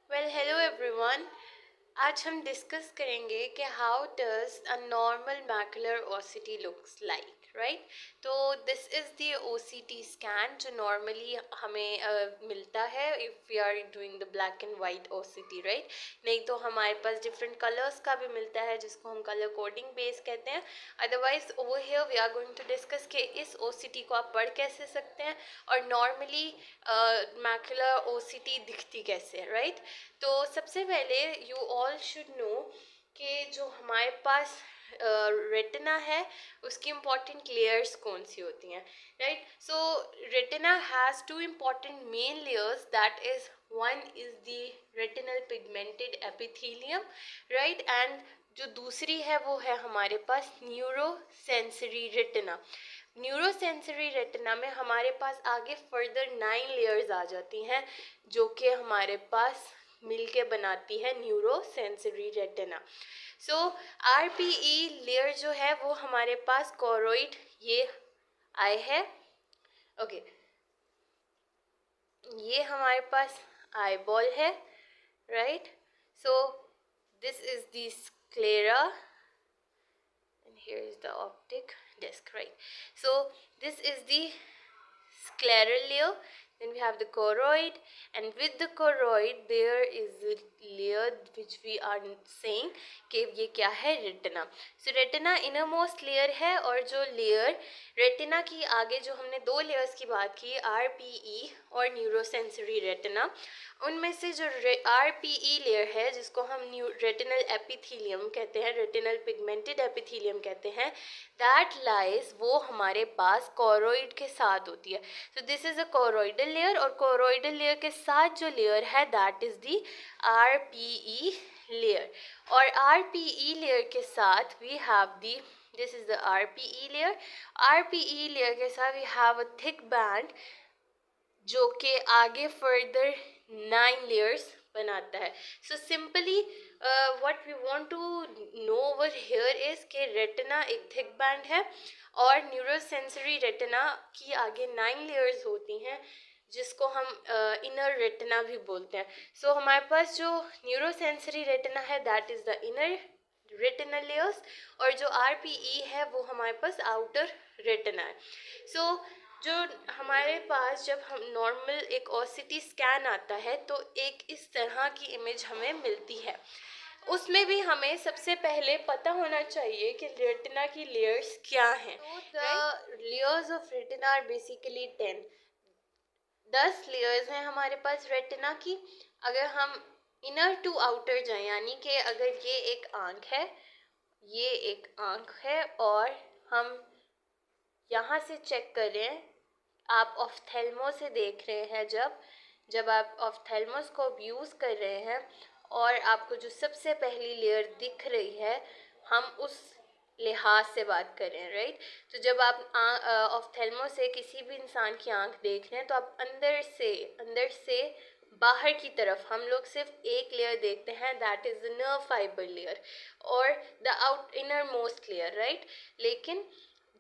Hello everyone. आज हम discuss करेंगे कि how does a normal macular OCT looks like, right. तो this is the OCT scan जो नॉर्मली हमें मिलता है if we are doing the black and white OCT, right. नहीं तो हमारे पास डिफरेंट कलर्स का भी मिलता है जिसको हम कलर कोडिंग बेस कहते हैं। Otherwise over here we are going to discuss कि इस ओसीटी को आप पढ़ कैसे सकते हैं और नॉर्मली मैकुलर ओसीटी दिखती कैसे है, राइट। तो सबसे पहले यू ऑल शुड नो कि जो हमारे पास रेटिना है उसकी इम्पॉर्टेंट लेयर्स कौन सी होती हैं, right. So retina has two important main layers, that is one is the retinal pigmented epithelium, right. And जो दूसरी है वो है हमारे पास न्यूरोसेंसरी रेटिना। न्यूरोसेंसरी रेटिना में हमारे पास आगे फर्दर 9 लेयर्स आ जाती हैं जो कि हमारे पास मिलके बनाती है न्यूरो सेंसरी रेटिना। सो आरपीई लेयर जो है वो हमारे पास कोरोइड ये आई है, ओके। ये हमारे पास आई बॉल है, right. So this is the sclera and here is the optic disc, right. So this is the scleral layer, then we have the choroid, and with the choroid there is a layer which we are saying कि ये क्या है, retina. सो retina inner most layer है और जो layer retina की आगे जो हमने दो लेयर्स की बात की आरपीई और न्यूरोसेंसरी रेटिना, उनमें से जो आरपीई लेयर है जिसको हम रेटिनल एपिथेलियम कहते हैं, रेटिनल पिगमेंटेड एपिथेलियम कहते हैं, दैट लाइज वो हमारे पास कोरोइड के साथ होती है। So this is a choroidal layer और कोरोइडल लेयर के साथ जो लेयर है that is the RPE layer. और आरपीई लेयर के साथ we have the, this is the RPE layer. RPE layer के साथ we have a thick band जो कि आगे फर्दर 9 लेयर्स बनाता है। So simply what we want to know over here is कि रेटिना एक थिक बैंड है और न्यूरोसेंसरी रेटिना की आगे 9 लेयर्स होती हैं जिसको हम इनर रेटिना भी बोलते हैं। सो हमारे पास जो न्यूरोसेंसरी रेटिना है that is the inner retinal layers और जो आरपीई है वो हमारे पास आउटर रेटिना है। सो जो हमारे पास जब हम नॉर्मल एक ओसीटी स्कैन आता है तो एक इस तरह की इमेज हमें मिलती है। उसमें भी हमें सबसे पहले पता होना चाहिए कि रेटिना की लेयर्स क्या हैं। तो the layers of retina are basically 10 layers हैं हमारे पास रेटिना की। अगर हम इनर टू आउटर जाएं यानी कि अगर ये एक आंख है, ये एक आंख है और हम यहाँ से चेक करें, आप ऑफ्थेल्मो से देख रहे हैं, जब आप ऑफ्थेल्मोस्कोप यूज़ कर रहे हैं और आपको जो सबसे पहली लेयर दिख रही है हम उस लिहाज से बात कर रहे हैं, राइट। तो जब आप ऑफ्थेल्मो से किसी भी इंसान की आंख देख रहे हैं तो आप अंदर से बाहर की तरफ हम लोग सिर्फ एक लेयर देखते हैं, that is the nerve fibre layer और the out innermost layer, right. लेकिन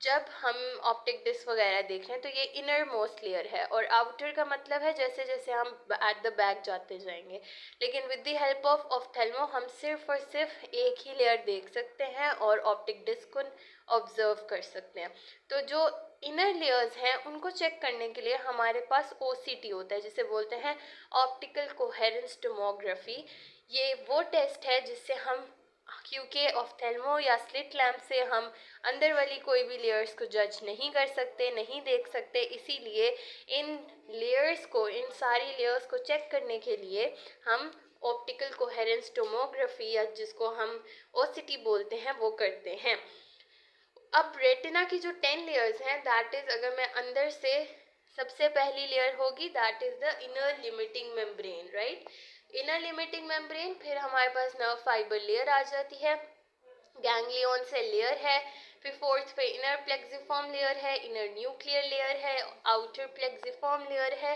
जब हम ऑप्टिक डिस्क वगैरह देख रहे हैं तो ये इनर मोस्ट लेयर है और आउटर का मतलब है जैसे जैसे हम एट द बैक जाते जाएंगे। लेकिन विद द हेल्प ऑफ ऑफ्थेल्मो हम सिर्फ और सिर्फ एक ही लेयर देख सकते हैं और ऑप्टिक डिस्क को ऑब्जर्व कर सकते हैं। तो जो इनर लेयर्स हैं उनको चेक करने के लिए हमारे पास ओसीटी होता है जिसे बोलते हैं ऑप्टिकल कोहेरेंस टोमोग्राफी। ये वो टेस्ट है जिससे हम, क्योंकि ऑफ्थेल्मो या स्लिट लैम्प से हम अंदर वाली कोई भी लेयर्स को जज नहीं कर सकते, नहीं देख सकते, इसीलिए इन लेयर्स को, इन सारी लेयर्स को चेक करने के लिए हम ऑप्टिकल कोहेरेंस टोमोग्राफी या जिसको हम ओसीटी बोलते हैं वो करते हैं। अब रेटिना की जो 10 लेयर्स हैं दैट इज, अगर मैं अंदर से, सबसे पहली लेयर होगी that is the inner limiting membrane, right. Inner limiting membrane, फिर हमारे पास नर्व फाइबर लेयर आ जाती है, गैंग्लियन सेल लेयर है, फिर फोर्थ पे इनर प्लेक्सिफॉर्म लेयर है, इनर न्यूक्लियर लेयर है, आउटर प्लेक्सिफॉर्म लेयर है,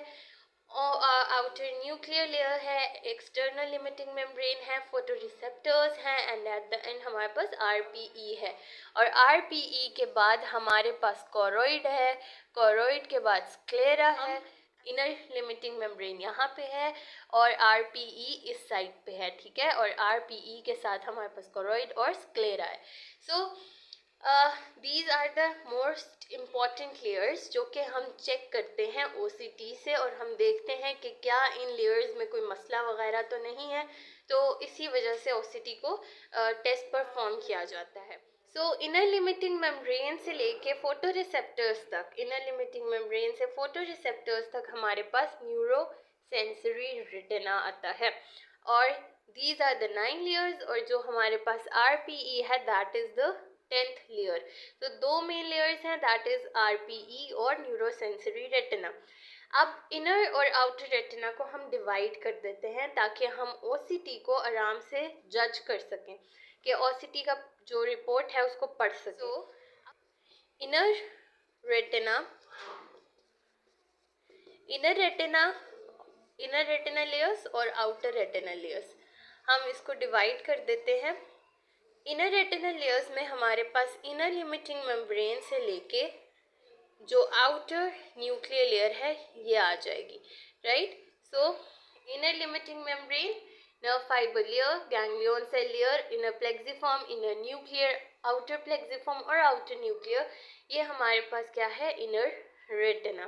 आउटर न्यूक्लियर लेयर है, एक्सटर्नल लिमिटिंग मेम्ब्रेन है, फोटो रिसेप्टर्स हैं एंड एट द एंड हमारे पास आरपीई है। और आरपीई के बाद हमारे पास कोरोइड है, कोरोइड के बाद स्क्लेरा है इनर लिमिटिंग मेम्ब्रेन यहाँ पे है और RPE इस साइड पे है, ठीक है। और RPE के साथ हमारे पास कोरोइड और स्क्लेरा है। So these are the most important layers जो कि हम चेक करते हैं OCT से, और हम देखते हैं कि क्या इन लेयर्स में कोई मसला वगैरह तो नहीं है, तो इसी वजह से OCT को टेस्ट परफॉर्म किया जाता है। सो इनर लिमिटिंग मेम्ब्रेन से लेके फोटो रिसेप्टर्स तक, इनर लिमिटिंग मेम्ब्रेन से फोटो रिसेप्टर्स तक हमारे पास न्यूरो सेंसरी रेटिना आता है, और दीज आर द 9 लेयर्स, और जो हमारे पास RPE है that is the 10th layer. तो दो मेन लेयर्स हैं, दैट इज RPE और न्यूरो सेंसरी रेटिना। अब इनर और आउटर रेटिना को हम डिवाइड कर देते हैं ताकि हम OCT को आराम से जज कर सकें, कि OCT का जो रिपोर्ट है उसको पढ़ सकें। So, inner retina, inner retina layers और आउटर रेटिना लेयर्स, हम इसको डिवाइड कर देते हैं। इनर रेटिना लेयर्स में हमारे पास इनर लिमिटिंग मेम्ब्रेन से लेके जो आउटर न्यूक्लियर लेयर है ये आ जाएगी, राइट। सो inner limiting membrane, nerve fiber layer, ganglion cell layer, inner plexiform, inner nuclear, outer plexiform और outer nuclear, ये हमारे पास क्या है, inner retina।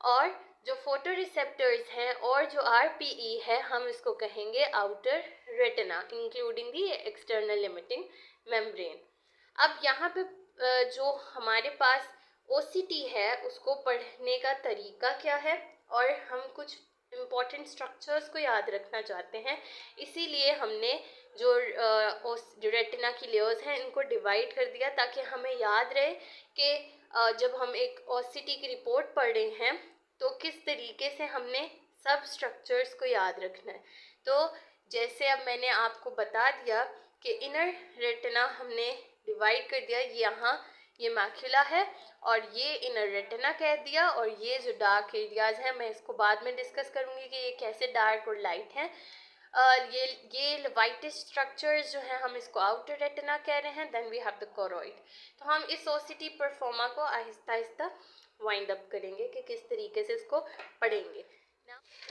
और जो फोटो रिसेप्टर्स हैं और जो RPE है हम इसको कहेंगे outer retina, including the external limiting membrane। अब यहाँ पे जो हमारे पास OCT है उसको पढ़ने का तरीका क्या है, और हम कुछ इम्पॉर्टेंट स्ट्रक्चर्स को याद रखना चाहते हैं, इसीलिए हमने जो रेटिना की लेयर्स हैं इनको डिवाइड कर दिया ताकि हमें याद रहे कि जब हम एक OCT की रिपोर्ट पढ़ रहे हैं तो किस तरीके से हमने सब स्ट्रक्चर्स को याद रखना है। तो जैसे अब मैंने आपको बता दिया कि इनर रेटिना हमने डिवाइड कर दिया, यहाँ ये मैक्यूला है और ये इनर रेटिना कह दिया, और ये जो डार्क एरियाज है मैं इसको बाद में डिस्कस करूँगी कि ये कैसे डार्क और लाइट हैं। ये वाइटिश स्ट्रक्चर्स जो हैं हम इसको आउटर रेटिना कह रहे हैं। Then we have the choroid. तो हम इस OCT परफॉर्मा को आहिस्ता आहिस्ता वाइंड अप करेंगे कि किस तरीके से इसको पढ़ेंगे।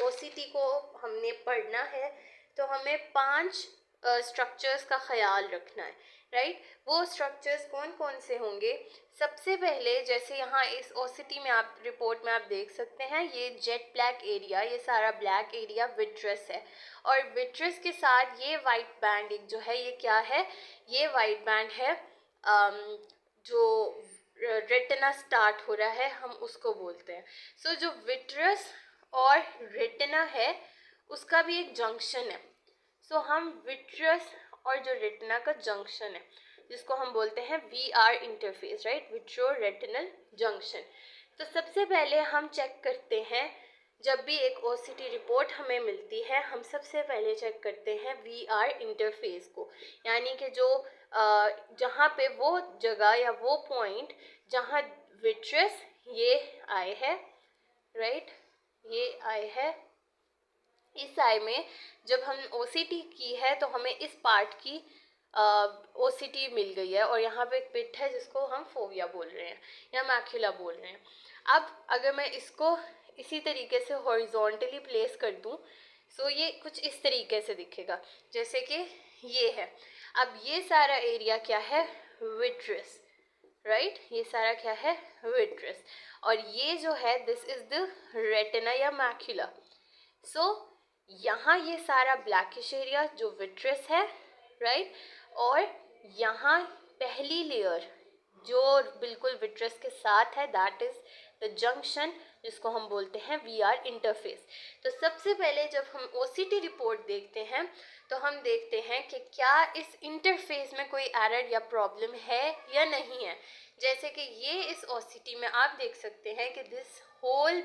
OCT को हमने पढ़ना है तो हमें 5 स्ट्रक्चर्स का ख्याल रखना है, राइट। वो स्ट्रक्चर्स कौन कौन से होंगे? सबसे पहले जैसे यहाँ इस OCT में आप रिपोर्ट में आप देख सकते हैं, ये जेट ब्लैक एरिया, ये सारा ब्लैक एरिया विट्रस है, और विट्रस के साथ ये वाइट बैंड एक जो है ये क्या है, ये वाइट बैंड है जो रेटिना स्टार्ट हो रहा है हम उसको बोलते हैं। सो जो विट्रस और रेटिना है उसका भी एक जंक्शन है। सो हम विट्रस और जो रेटिना का जंक्शन है जिसको हम बोलते हैं VR interface, right, vitro retinal junction. तो सबसे पहले हम चेक करते हैं, जब भी एक OCT रिपोर्ट हमें मिलती है हम सबसे पहले चेक करते हैं VR इंटरफेस को, यानी कि जो जहाँ पे वो जगह या वो पॉइंट जहाँ विट्रस ये आई है, राइट, ये आई है, इस आई में जब हम OCT की है तो हमें इस पार्ट की OCT मिल गई है, और यहाँ पे एक पिट है जिसको हम फोविया बोल रहे हैं या मैक्यूला बोल रहे हैं। अब अगर मैं इसको इसी तरीके से हॉरिजॉन्टली प्लेस कर दूँ सो ये कुछ इस तरीके से दिखेगा जैसे कि ये है। अब ये सारा एरिया क्या है, विट्रस, राइट, ये सारा क्या है, विट्रस, और ये जो है दिस इज द रेटिना या मैक्यूला। सो यहाँ ये सारा ब्लैकिश एरिया जो विट्रस है, राइट, और यहाँ पहली लेयर जो बिल्कुल विट्रस के साथ है दैट इज द जंक्शन जिसको हम बोलते हैं VR इंटरफेस। तो सबसे पहले जब हम OCT रिपोर्ट देखते हैं तो हम देखते हैं कि क्या इस इंटरफेस में कोई एरर या प्रॉब्लम है या नहीं है। जैसे कि ये इस OCT में आप देख सकते हैं कि this whole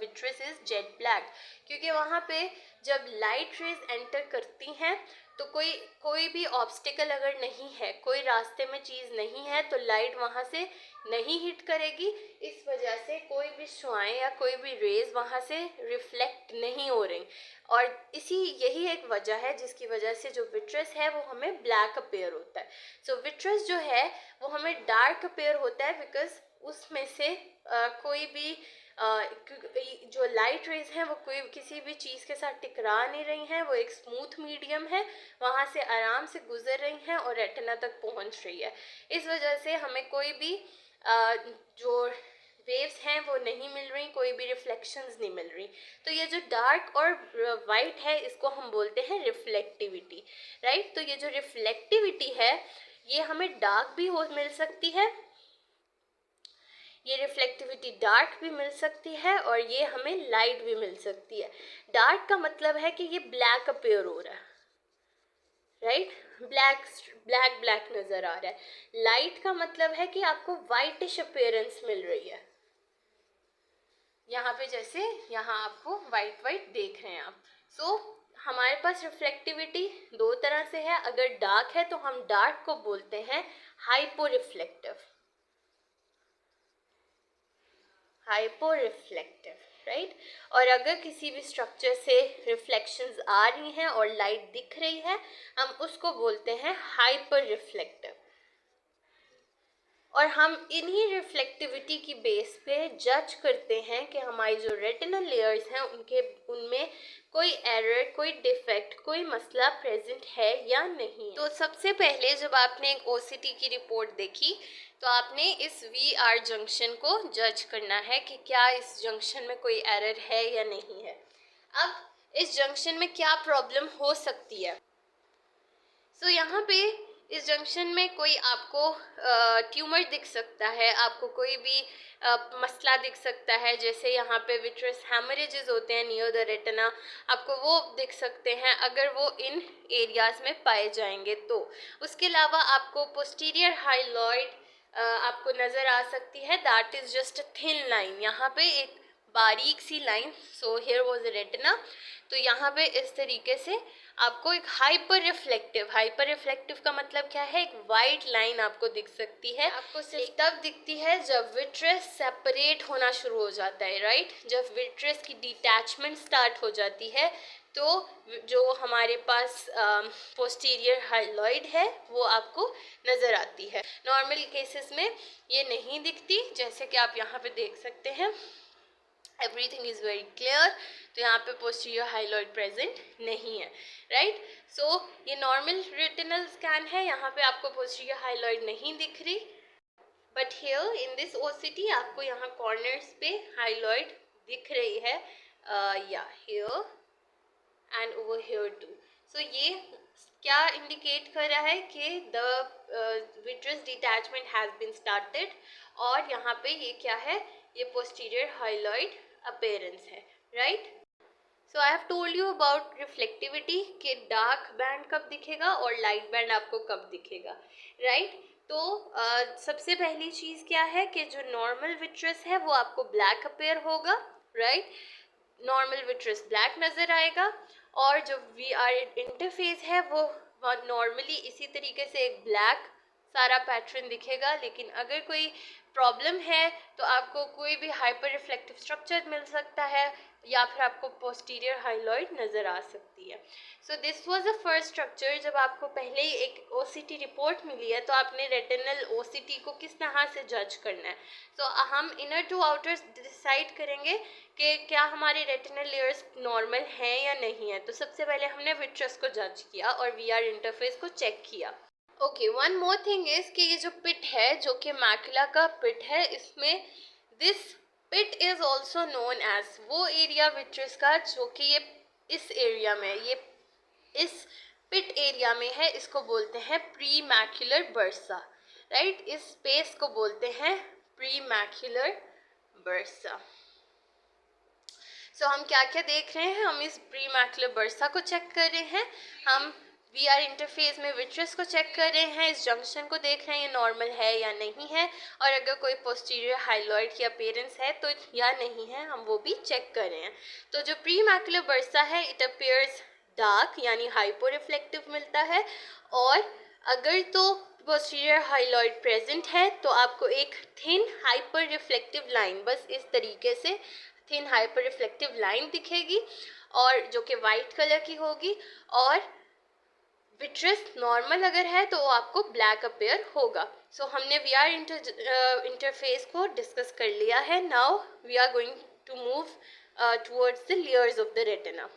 vitreous is jet black, क्योंकि वहाँ पे जब लाइट रेज एंटर करती हैं तो कोई भी ऑब्स्टिकल अगर नहीं है, कोई रास्ते में चीज़ नहीं है तो लाइट वहाँ से नहीं हिट करेगी, इस वजह से कोई भी शुआएं या कोई भी रेज वहाँ से रिफ्लेक्ट नहीं हो रही, और यही एक वजह है जिसकी वजह से जो विट्रस है वो हमें ब्लैक अपीयर होता है। सो विट्रस जो है वो हमें डार्क अपीयर होता है बिकॉज उसमें से कोई भी जो लाइट रेज हैं वो कोई किसी भी चीज़ के साथ टकरा नहीं रही हैं, वो एक स्मूथ मीडियम है, वहाँ से आराम से गुजर रही हैं और रेटिना तक पहुँच रही है। इस वजह से हमें कोई भी जो वेव्स हैं वो नहीं मिल रही, कोई भी रिफ्लेक्शंस नहीं मिल रही। तो ये जो डार्क और वाइट है इसको हम बोलते हैं रिफ्लेक्टिविटी, राइट। तो ये जो रिफ्लेक्टिविटी है ये हमें डार्क भी हो मिल सकती है, ये रिफ्लेक्टिविटी डार्क भी मिल सकती है और ये हमें लाइट भी मिल सकती है। डार्क का मतलब है कि ये ब्लैक अपीयर हो रहा है, राइट, ब्लैक ब्लैक ब्लैक नजर आ रहा है। लाइट का मतलब है कि आपको वाइटिश अपीयरेंस मिल रही है। यहाँ पे जैसे यहाँ आपको वाइट वाइट देख रहे हैं आप। सो हमारे पास रिफ्लेक्टिविटी दो तरह से है। अगर डार्क है तो हम डार्क को बोलते हैं hypo reflective, hypo reflective, right. और अगर किसी भी स्ट्रक्चर से रिफ्लेक्शंस आ रही हैं और लाइट दिख रही है हम उसको बोलते हैं हाइपर रिफ्लेक्टिव। और हम इन्हीं रिफ्लेक्टिविटी की बेस पे जज करते हैं कि हमारी जो रेटिनल लेयर्स हैं उनमें कोई एरर, कोई डिफेक्ट, कोई मसला प्रेजेंट है या नहीं। तो सबसे पहले जब आपने एक ओसीटी की रिपोर्ट देखी तो आपने इस वीआर जंक्शन को जज करना है कि क्या इस जंक्शन में कोई एरर है या नहीं है। अब इस जंक्शन में क्या प्रॉब्लम हो सकती है। सो यहाँ पे इस जंक्शन में कोई आपको ट्यूमर दिख सकता है, आपको कोई भी मसला दिख सकता है, जैसे यहाँ पे विट्रस हैमरेजेस होते हैं नियर द रेटिना, आपको वो दिख सकते हैं अगर वो इन एरियाज में पाए जाएंगे तो। उसके अलावा आपको पोस्टीरियर हाइलॉइड आपको नज़र आ सकती है, that is just a thin line, यहाँ पे एक बारीक सी line. So here was a retina, तो यहाँ पे इस तरीके से आपको एक हाइपर रिफ्लेक्टिव का मतलब क्या है, एक वाइट लाइन आपको दिख सकती है। आपको सिर्फ तब दिखती है जब विट्रस सेपरेट होना शुरू हो जाता है, राइट। जब विट्रस की डिटैचमेंट स्टार्ट हो जाती है तो जो हमारे पास पोस्टीरियर हाइलॉइड है वो आपको नज़र आती है। नॉर्मल केसेस में ये नहीं दिखती, जैसे कि आप यहाँ पे देख सकते हैं, एवरीथिंग इज़ वेरी क्लियर। तो यहाँ पे पोस्टीरियर हाइलॉइड प्रेजेंट नहीं है, राइट। सो ये नॉर्मल रेटिनल स्कैन है, यहाँ पे आपको पोस्टीरियर हाइलॉइड नहीं दिख रही, but here in this OCT आपको यहाँ कॉर्नर्स पे हाइलॉइड दिख रही है, या here and over here too. So ये क्या इंडिकेट कर रहा है कि the vitreous detachment has been started, और यहाँ पे ये क्या है, ये पोस्टीरियर हाइलॉइड अपीयरेंस है, right. So I have told you about reflectivity कि डार्क बैंड कब दिखेगा और लाइट बैंड आपको कब दिखेगा, राइट। तो सबसे पहली चीज़ क्या है कि जो नॉर्मल विट्रस है वो आपको ब्लैक अपीयर होगा, राइट, नॉर्मल विट्रस ब्लैक नज़र आएगा। और जो वीआर इंटरफेस है वो नॉर्मली इसी तरीके से एक ब्लैक सारा पैटर्न दिखेगा, लेकिन अगर कोई प्रॉब्लम है तो आपको कोई भी हाइपर रिफ्लेक्टिव स्ट्रक्चर मिल सकता है या फिर आपको पोस्टीरियर हाइलॉइड नज़र आ सकती है। So this was the first structure. जब आपको पहले ही एक ओसीटी रिपोर्ट मिली है तो आपने रेटिनल ओसीटी को किस तरह से जज करना है। सो हम इनर टू आउटर्स डिसाइड करेंगे कि क्या हमारे रेटिनल लेयर्स नॉर्मल हैं या नहीं है। तो सबसे पहले हमने विट्रस को जज किया और वीआर इंटरफेस को चेक किया। Okay, one more thing is कि ये जो पिट है जो कि मैकुला का पिट है, इसमें this pit is also known as, वो एरिया विट्रस का जो कि ये इस एरिया में, ये इस पिट एरिया में है, इसको बोलते हैं प्री मैक्युलर बर्सा, राइट। इस स्पेस को बोलते हैं प्री मैक्युलर बर्सा। सो हम क्या क्या देख रहे हैं, हम इस प्री मैक्युलर बर्सा को चेक कर रहे हैं, हम वीआर इंटरफेस में विट्रस को चेक कर रहे हैं, इस जंक्शन को देख रहे हैं ये नॉर्मल है या नहीं है, और अगर कोई पोस्टीरियर हाइलॉइड की अपीयरेंस है तो या नहीं है हम वो भी चेक कर रहे हैं। तो जो प्री मैक्युलर बर्सा है इट अपीयर्स डार्क यानी हाइपो रिफ्लेक्टिव मिलता है, और अगर तो पोस्टीरियर हाइलॉइड प्रेजेंट है तो आपको एक थिन हाइपर रिफ्लेक्टिव लाइन, बस इस तरीके से थिन हाइपर रिफ्लेक्टिव लाइन दिखेगी और जो कि वाइट कलर की होगी, और विट्रस नॉर्मल अगर है तो वो आपको ब्लैक अपेयर होगा। सो हमने वीआर इंटरफेस को डिस्कस कर लिया है। Now we are going to move towards the layers of the retina.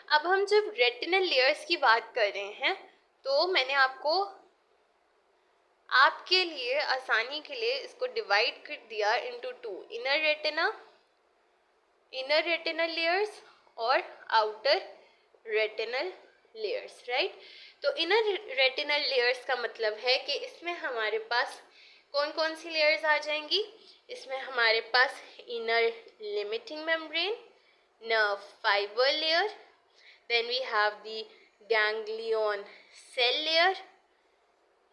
अब हम जब रेटिनल लेयर्स की बात कर रहे हैं तो मैंने आपको आपके लिए आसानी के लिए इसको डिवाइड कर दिया into two, inner retinal layers और आउटर रेटिनल लेयर्स, राइट। तो इनर रेटिनल लेयर्स का मतलब है कि इसमें हमारे पास कौन कौन सी लेयर्स आ जाएंगी। इसमें हमारे पास inner limiting membrane, nerve fiber layer, then we have the ganglion cell layer।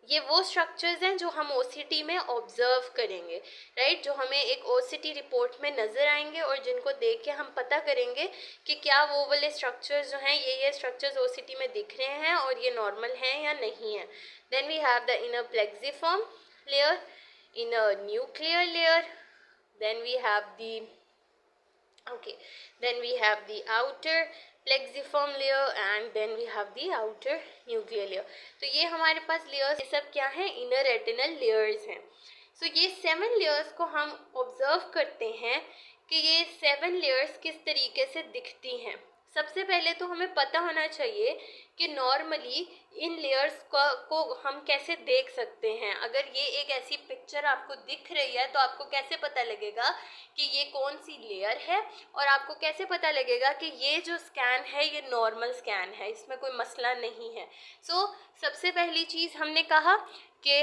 ये वो स्ट्रक्चर्स हैं जो हम ओसीटी में ऑब्जर्व करेंगे, राइट, जो हमें एक ओसीटी रिपोर्ट में नज़र आएंगे और जिनको देख के हम पता करेंगे कि क्या वो वाले स्ट्रक्चर्स जो हैं ये स्ट्रक्चर्स ओसीटी में दिख रहे हैं और ये नॉर्मल हैं या नहीं है। Then we have the inner plexiform layer, inner nuclear layer, then we have the then we have the outer plexiform layer and then we have the outer nuclear layer। तो ये हमारे पास लेयर्स, ये सब क्या हैं, इनर रेटिनल लेयर्स हैं। सो ये 7 layers को हम ऑब्जर्व करते हैं कि ये 7 लेयर्स किस तरीके से दिखती हैं। सबसे पहले तो हमें पता होना चाहिए कि नॉर्मली इन लेयर्स को हम कैसे देख सकते हैं। अगर ये एक ऐसी पिक्चर आपको दिख रही है तो आपको कैसे पता लगेगा कि ये कौन सी लेयर है, और आपको कैसे पता लगेगा कि ये जो स्कैन है ये नॉर्मल स्कैन है, इसमें कोई मसला नहीं है। सो सबसे पहली चीज़ हमने कहा कि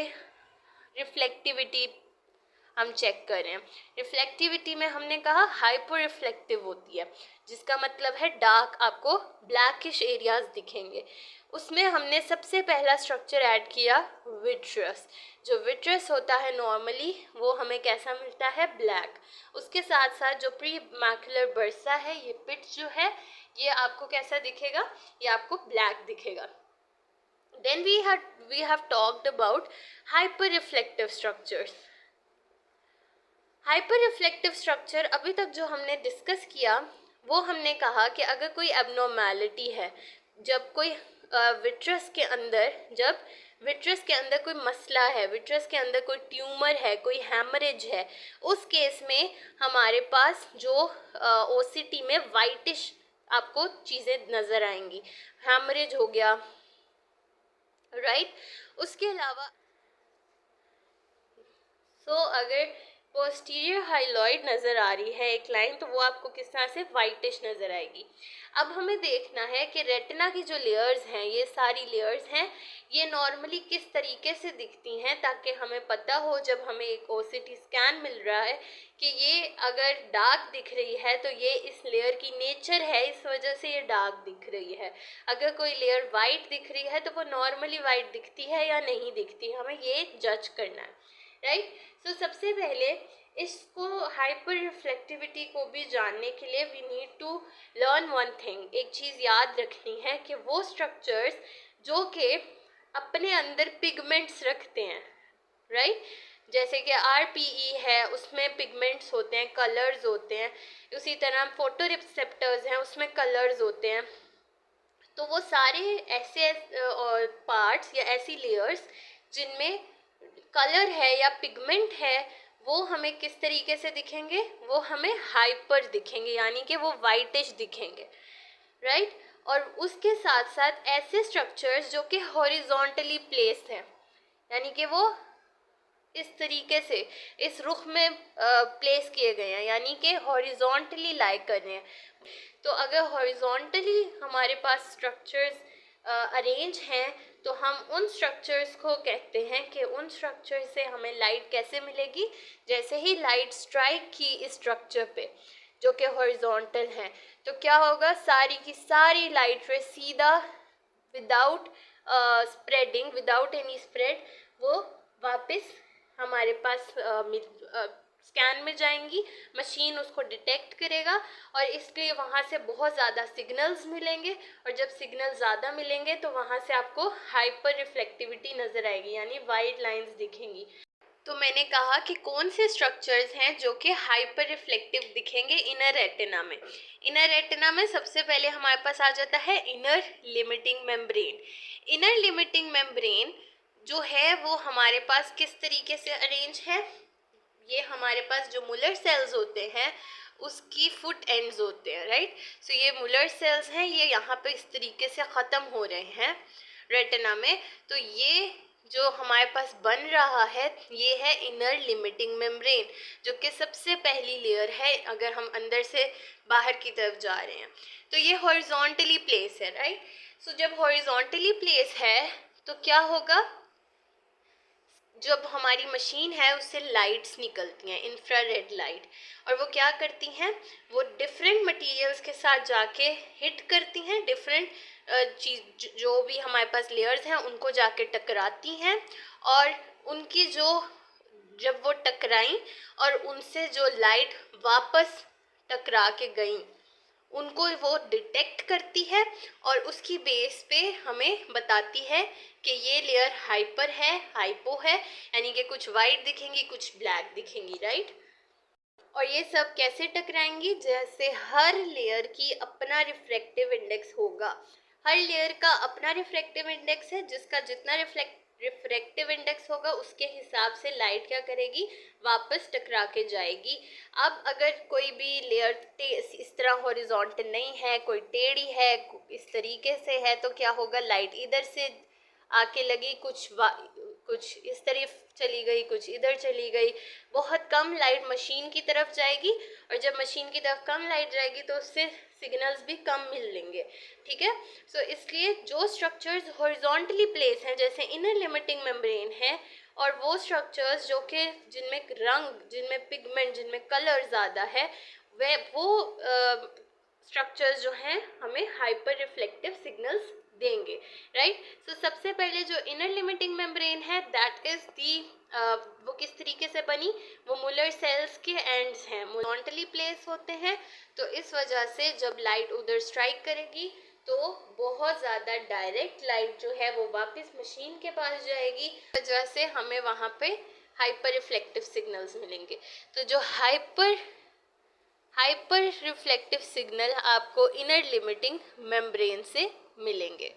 रिफ्लेक्टिविटी हम चेक करें। रिफ्लेक्टिविटी में हमने कहा हाइपर रिफ्लेक्टिव होती है, जिसका मतलब है डार्क आपको ब्लैकिश एरियाज दिखेंगे। उसमें हमने सबसे पहला स्ट्रक्चर ऐड किया विट्रस। जो विट्रस होता है नॉर्मली वो हमें कैसा मिलता है, ब्लैक। उसके साथ साथ जो प्री मैक्युलर बर्सा है, ये पिट जो है ये आपको कैसा दिखेगा, ये आपको ब्लैक दिखेगा। Then we have talked about hyper reflective structures। Hyper reflective structure अभी तक जो हमने डिस्कस किया वो हमने कहा कि अगर कोई एबनॉर्मैलिटी है, जब कोई विट्रस के अंदर कोई मसला है, विट्रस के अंदर कोई ट्यूमर है, कोई हैमरेज है, उस केस में हमारे पास जो ओसीटी में वाइटिश आपको चीज़ें नज़र आएंगी, हैमरेज हो गया, राइट। उसके अलावा अगर पोस्टीरियर हाइलॉइड नज़र आ रही है एक लाइन, तो वो आपको किस तरह से वाइटिश नज़र आएगी। अब हमें देखना है कि रेटिना की जो लेयर्स हैं, ये सारी लेयर्स हैं, ये नॉर्मली किस तरीके से दिखती हैं, ताकि हमें पता हो जब हमें एक ओसीटी स्कैन मिल रहा है कि ये अगर डार्क दिख रही है तो ये इस लेयर की नेचर है, इस वजह से ये डार्क दिख रही है। अगर कोई लेयर वाइट दिख रही है तो वो नॉर्मली वाइट दिखती है या नहीं दिखती, हमें ये जज करना है, राइट। सो सबसे पहले इसको हाइपर रिफ्लेक्टिविटी को भी जानने के लिए we need to learn one thing. एक चीज़ याद रखनी है कि वो स्ट्रक्चर्स जो कि अपने अंदर पिगमेंट्स रखते हैं, राइट, जैसे कि आरपीई है उसमें पिगमेंट्स होते हैं, कलर्स होते हैं। उसी तरह फोटो रिसेप्टर्स हैं, उसमें कलर्स होते हैं। तो वो सारे ऐसे पार्ट्स या ऐसी लेयर्स जिनमें कलर है या पिगमेंट है, वो हमें किस तरीके से दिखेंगे, वो हमें हाइपर दिखेंगे, यानी कि वो वाइटिश दिखेंगे, राइट। और उसके साथ साथ ऐसे स्ट्रक्चर्स जो कि हॉरिजॉन्टली प्लेस्ड हैं, यानी कि वो इस तरीके से इस रुख में प्लेस किए गए हैं, यानी कि हॉरिजॉन्टली लाई कर रहे हैं। तो अगर हॉरिजॉन्टली हमारे पास स्ट्रक्चर्स अरेंज हैं तो हम उन स्ट्रक्चर्स को कहते हैं कि उन स्ट्रक्चर से हमें लाइट कैसे मिलेगी, जैसे ही लाइट स्ट्राइक की इस स्ट्रक्चर पे जो कि हॉरिजॉन्टल है, तो क्या होगा, सारी की सारी लाइट रे सीधा without spreading, without any spread, वो वापस हमारे पास स्कैन में जाएंगी, मशीन उसको डिटेक्ट करेगा और इसलिए वहाँ से बहुत ज़्यादा सिग्नल्स मिलेंगे, और जब सिग्नल ज़्यादा मिलेंगे तो वहाँ से आपको हाइपर रिफ्लेक्टिविटी नज़र आएगी, यानी वाइट लाइंस दिखेंगी। तो मैंने कहा कि कौन से स्ट्रक्चर्स हैं जो कि हाइपर रिफ्लेक्टिव दिखेंगे इनर रेटिना में। इनर रेटिना में सबसे पहले हमारे पास आ जाता है inner limiting membrane. Inner limiting membrane जो है वो हमारे पास किस तरीके से अरेंज है, ये हमारे पास जो मुलर सेल्स होते हैं उसकी फुट एंड्स होते हैं, राइट। सो ये मुलर सेल्स हैं, ये यहाँ पे इस तरीके से ख़त्म हो रहे हैं रेटिना में। तो ये जो हमारे पास बन रहा है ये है इनर लिमिटिंग मेम्ब्रेन, जो कि सबसे पहली लेयर है अगर हम अंदर से बाहर की तरफ जा रहे हैं। तो ये हॉरिजॉन्टली प्लेस है, राइट। सो जब हॉरिजॉन्टली प्लेस है तो क्या होगा, जब हमारी मशीन है उससे लाइट्स निकलती हैं, इंफ्रारेड लाइट, और वो क्या करती हैं, वो डिफरेंट मटेरियल्स के साथ जाके हिट करती हैं, डिफरेंट चीज जो भी हमारे पास लेयर्स हैं उनको जाके टकराती हैं, और उनकी जो जब वो टकराई और उनसे जो लाइट वापस टकरा के गई उनको वो डिटेक्ट करती है और उसकी बेस पे हमें बताती है कि ये लेयर हाइपर है, हाइपो है, यानी कि कुछ वाइट दिखेंगी कुछ ब्लैक दिखेंगी, राइट। और ये सब कैसे टकराएंगी, जैसे हर लेयर की अपना रिफ्रैक्टिव इंडेक्स होगा। हर लेयर का अपना रिफ्रैक्टिव इंडेक्स है, जिसका जितना रिफ्रैक्टिव इंडेक्स होगा उसके हिसाब से लाइट क्या करेगी, वापस टकरा के जाएगी। अब अगर कोई भी लेयर इस तरह हॉरिजॉन्टल नहीं है, कोई टेढ़ी है, इस तरीके से है, तो क्या होगा, लाइट इधर से आके लगी, कुछ इस तरफ चली गई, कुछ इधर चली गई, बहुत कम लाइट मशीन की तरफ जाएगी, और जब मशीन की तरफ कम लाइट जाएगी तो उससे सिग्नल्स भी कम मिल लेंगे, ठीक है। सो इसलिए जो स्ट्रक्चर्स हॉरिजॉन्टली प्लेस हैं जैसे इनर लिमिटिंग मेम्ब्रेन है, और वो स्ट्रक्चर्स जो कि जिनमें रंग, जिनमें पिगमेंट, जिनमें कलर ज़्यादा है, वे वो स्ट्रक्चर्स जो हैं हमें हाइपर रिफ्लेक्टिव सिग्नल्स देंगे, राइट। सो सबसे पहले जो इनर लिमिटिंग मेम्ब्रेन है दैट इज दी, वो किस तरीके से बनी, वो मुलर सेल्स के एंड्स हैं, हॉरिजॉन्टली प्लेस होते हैं, तो इस वजह से जब लाइट उधर स्ट्राइक करेगी तो बहुत ज़्यादा डायरेक्ट लाइट जो है वो वापस मशीन के पास जाएगी, इस वजह से हमें वहाँ पे हाइपर रिफ्लेक्टिव सिग्नल्स मिलेंगे। तो जो हाइपर रिफ्लेक्टिव सिग्नल आपको इनर लिमिटिंग मेम्ब्रेन से मिलेंगे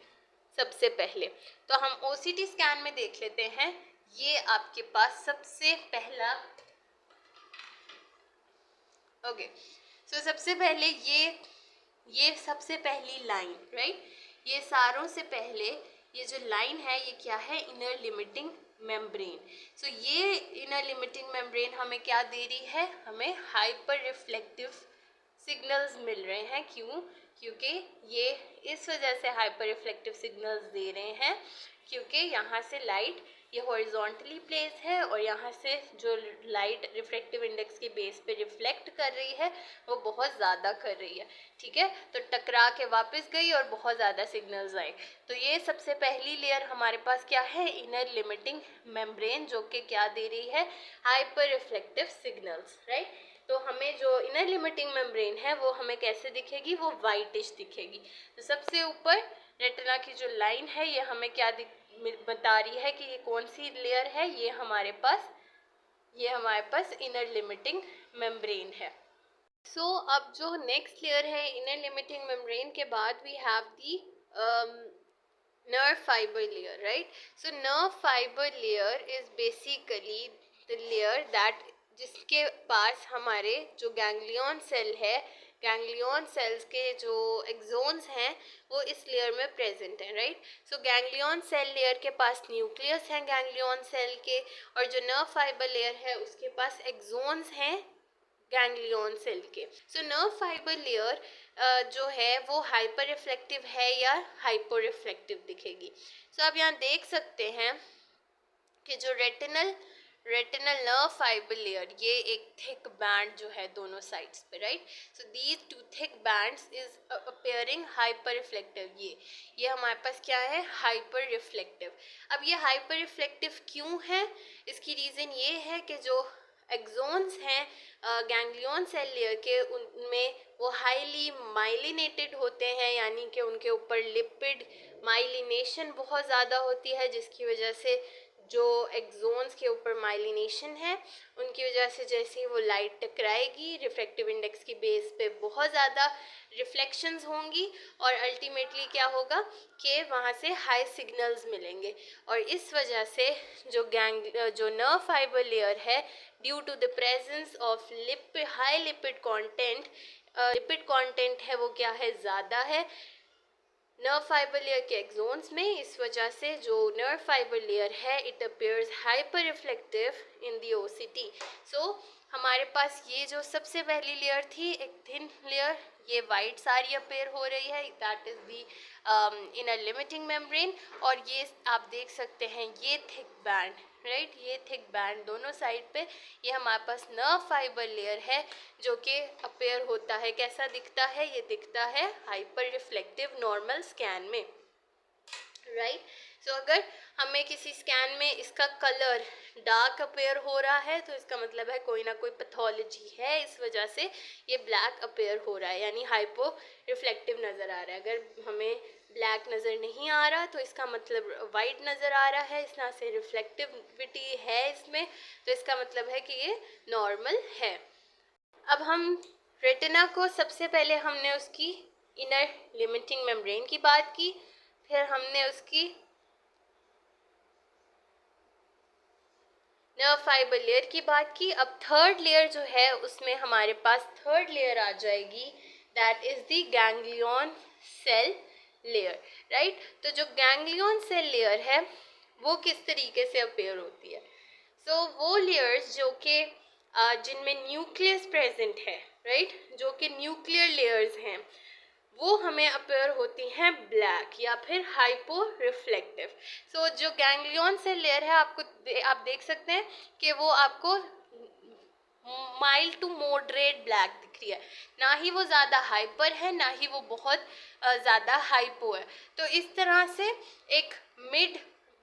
सबसे पहले। तो हम ओसीटी स्कैन में देख लेते हैं। ये आपके पास सबसे पहला, ओके, सो सबसे पहले ये सबसे पहली लाइन, राइट। ये सारों से पहले ये जो लाइन है ये क्या है, इनर लिमिटिंग मेम्ब्रेन। सो ये इनर लिमिटिंग मेम्ब्रेन हमें क्या दे रही है, हमें हाइपर रिफ्लेक्टिव सिग्नल्स मिल रहे हैं। क्यों, क्योंकि ये इस वजह से हाइपर रिफ्लेक्टिव सिग्नल्स दे रहे हैं क्योंकि यहाँ से लाइट, ये हॉरिजॉन्टली प्लेस है और यहाँ से जो लाइट रिफ्रैक्टिव इंडेक्स के बेस पे रिफ्लेक्ट कर रही है वो बहुत ज़्यादा कर रही है, ठीक है। तो टकरा के वापस गई और बहुत ज़्यादा सिग्नल्स आए। तो ये सबसे पहली लेयर हमारे पास क्या है, इनर लिमिटिंग मेम्ब्रेन, जो कि क्या दे रही है, हाइपर रिफ्लेक्टिव सिग्नल्स, राइट। तो हमें जो इनर लिमिटिंग मेम्ब्रेन है वो हमें कैसे दिखेगी, वो वाइटिश दिखेगी। तो सबसे ऊपर रेटिना की जो लाइन है ये हमें क्या बता रही है कि ये कौन सी लेयर है, ये हमारे पास इनर लिमिटिंग मेम्ब्रेन है। सो अब जो नेक्स्ट लेयर है इनर लिमिटिंग मेम्ब्रेन के बाद we have the nerve fiber layer, right? So nerve fiber layer is basically the layer that जिसके पास हमारे जो गैंग्लियन सेल है, गैंग्लियन सेल्स के जो एक्सोन्स हैं वो इस लेयर में प्रेजेंट हैं, राइट। सो गैंग्लियन सेल लेयर के पास न्यूक्लियस हैं गैंग्लियन सेल के, और जो नर्व फाइबर लेयर है उसके पास एक्सोन्स हैं गैंग्लियन सेल के। सो नर्व फाइबर लेयर जो है वो हाइपर रिफ्लेक्टिव है या हाइपो रिफ्लेक्टिव दिखेगी। सो आप यहाँ देख सकते हैं कि जो रेटिनल नर्व फाइबर लेयर, ये एक थिक बैंड जो है दोनों साइड्स पे, right. So these two thick bands is appearing hyper reflective. ये हमारे पास क्या है, हाइपर रिफ्लेक्टिव। अब ये हाइपर रिफ्लेक्टिव क्यों है, इसकी रीज़न ये है कि जो एक्सोन्स हैं गैंग्लियन सेल लेयर के, उनमें वो हाईली माइलिनेटेड होते हैं, यानी कि उनके ऊपर लिपिड माइलिनेशन बहुत ज़्यादा होती है, जिसकी वजह से जो एक्सोन्स के ऊपर माइलिनेशन है उनकी वजह से जैसे ही वो लाइट टकराएगी रिफ्रैक्टिव इंडेक्स की बेस पे बहुत ज़्यादा रिफ्लेक्शंस होंगी और अल्टीमेटली क्या होगा कि वहाँ से हाई सिग्नल्स मिलेंगे। और इस वजह से जो नर्व फाइबर लेयर है, due to the presence of high lipid content, lipid content है वो क्या है, ज़्यादा है नर्व फाइबर लेयर के एक्सोन्स में। इस वजह से जो नर्व फाइबर लेयर है it appears hyper reflective in the OCT. So हमारे पास ये जो सबसे पहली लेयर थी एक थिन लेयर, ये वाइट सारी अपेयर हो रही है, that is the inner limiting membrane. और ये आप देख सकते हैं ये थिक बैंड, राइट, ये थिक बैंड दोनों साइड पे, ये हमारे पास नर्व फाइबर लेयर है जो कि अपेयर होता है। कैसा दिखता है, ये दिखता है हाइपर रिफ्लेक्टिव नॉर्मल स्कैन में, राइट। सो अगर हमें किसी स्कैन में इसका कलर डार्क अपेयर हो रहा है तो इसका मतलब है कोई ना कोई पैथोलॉजी है, इस वजह से ये ब्लैक अपेयर हो रहा है, यानी हाइपो रिफ्लेक्टिव नज़र आ रहा है। अगर हमें ब्लैक नज़र नहीं आ रहा तो इसका मतलब वाइट नज़र आ रहा है, इस तरह से रिफ्लेक्टिविटी है इसमें, तो इसका मतलब है कि ये नॉर्मल है। अब हम रेटिना को, सबसे पहले हमने उसकी इनर लिमिटिंग मेम्ब्रेन की बात की, फिर हमने उसकी नर्व फाइबर लेयर की बात की। अब थर्ड लेयर जो है उसमें हमारे पास थर्ड लेयर आ जाएगी, that is the ganglion cell layer, right. तो जो गैंग्लियन सेल लेयर है वो किस तरीके से अपेयर होती है, सो वो लेयर्स जो कि जिनमें न्यूक्लियस प्रेजेंट है, राइट, जो कि न्यूक्लियर लेयर्स हैं, वो हमें अपेयर होती हैं ब्लैक या फिर हाइपो रिफ्लेक्टिव। सो जो गैंग्लियन सेल लेयर है आप देख सकते हैं कि वो आपको माइल्ड टू मॉडरेट ब्लैक दिख रही है, ना ही वो ज़्यादा हाइपर है ना ही वो बहुत ज़्यादा हाइपो है। तो इस तरह से एक मिड,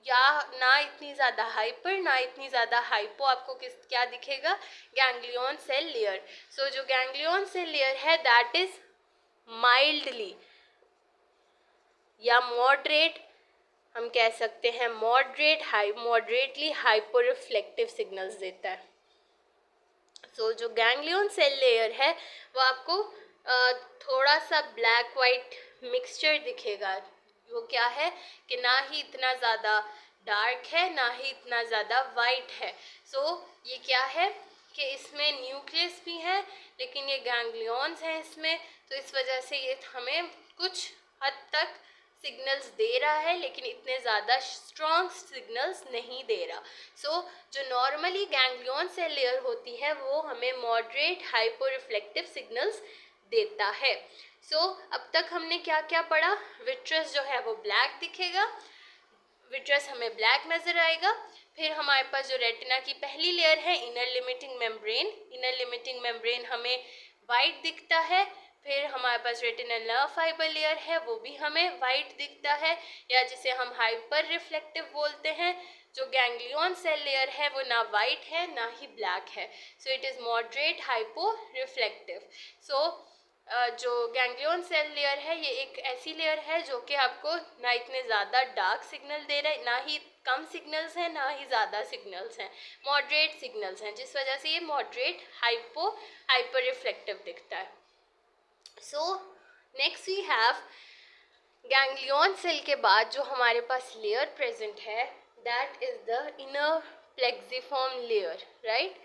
या ना इतनी ज़्यादा हाइपर ना इतनी ज़्यादा हाइपो, आपको क्या दिखेगा, गैंग्लियन सेल लेयर। सो जो गैंग्लियन सेल लेयर है दैट इज माइल्डली या मॉडरेट, हम कह सकते हैं मॉडरेटली हाइपर रिफ्लेक्टिव सिग्नल्स देता है। सो जो गैंग्लियन सेल लेयर है वो आपको थोड़ा सा ब्लैक वाइट मिक्सचर दिखेगा। वो क्या है कि ना ही इतना ज़्यादा डार्क है ना ही इतना ज़्यादा वाइट है। सो ये क्या है कि इसमें न्यूक्लियस भी है लेकिन ये गैंग्लियंस हैं इसमें, तो इस वजह से ये हमें कुछ हद तक सिग्नल्स दे रहा है लेकिन इतने ज़्यादा स्ट्रॉन्ग सिग्नल्स नहीं दे रहा। सो जो नॉर्मली गैंग्लियन सेल लेयर होती है वो हमें मॉडरेट हाइपो रिफ्लेक्टिव सिग्नल्स देता है। सो अब तक हमने क्या क्या पढ़ा, विट्रस जो है वो ब्लैक दिखेगा, विट्रस हमें ब्लैक नज़र आएगा। फिर हमारे पास जो रेटिना की पहली लेयर है inner limiting membrane, inner limiting membrane हमें वाइट दिखता है। फिर हमारे पास रेटिनल नर्व फाइबर लेयर है वो भी हमें वाइट दिखता है, या जिसे हम हाइपर रिफ्लेक्टिव बोलते हैं। जो गैंग्लियन सेल लेयर है वो ना वाइट है ना ही ब्लैक है, so it is moderate hypo reflective. So जो गैंग्लियन सेल लेयर है ये एक ऐसी लेयर है जो कि आपको ना इतने ज़्यादा डार्क सिग्नल दे रहा है, ना ही कम सिग्नल्स हैं ना ही ज़्यादा सिग्नल्स हैं, मॉडरेट सिग्नल्स हैं, जिस वजह से ये मॉडरेट हाइपर रिफ्लेक्टिव दिखता है। So next we have ganglion cell के बाद जो हमारे पास लेयर प्रेजेंट है that is the inner plexiform layer, right.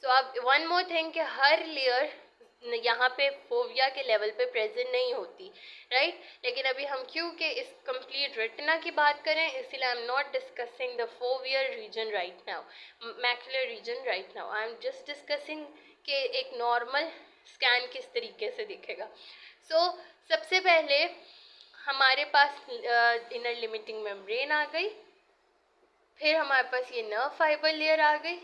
So अब वन मोर थिंग कि हर लेयर यहाँ पे फोविया के लेवल पे प्रेजेंट नहीं होती, राइट। लेकिन अभी हम क्योंकि इस कंप्लीट रेटिना की बात करें इसलिए I am not discussing the foveal region right now, macular region right now, I am just discussing कि एक नॉर्मल स्कैन किस तरीके से दिखेगा। सो सबसे पहले हमारे पास इनर लिमिटिंग मेम्ब्रेन आ गई, फिर हमारे पास ये नर्व फाइबर लेयर आ गई,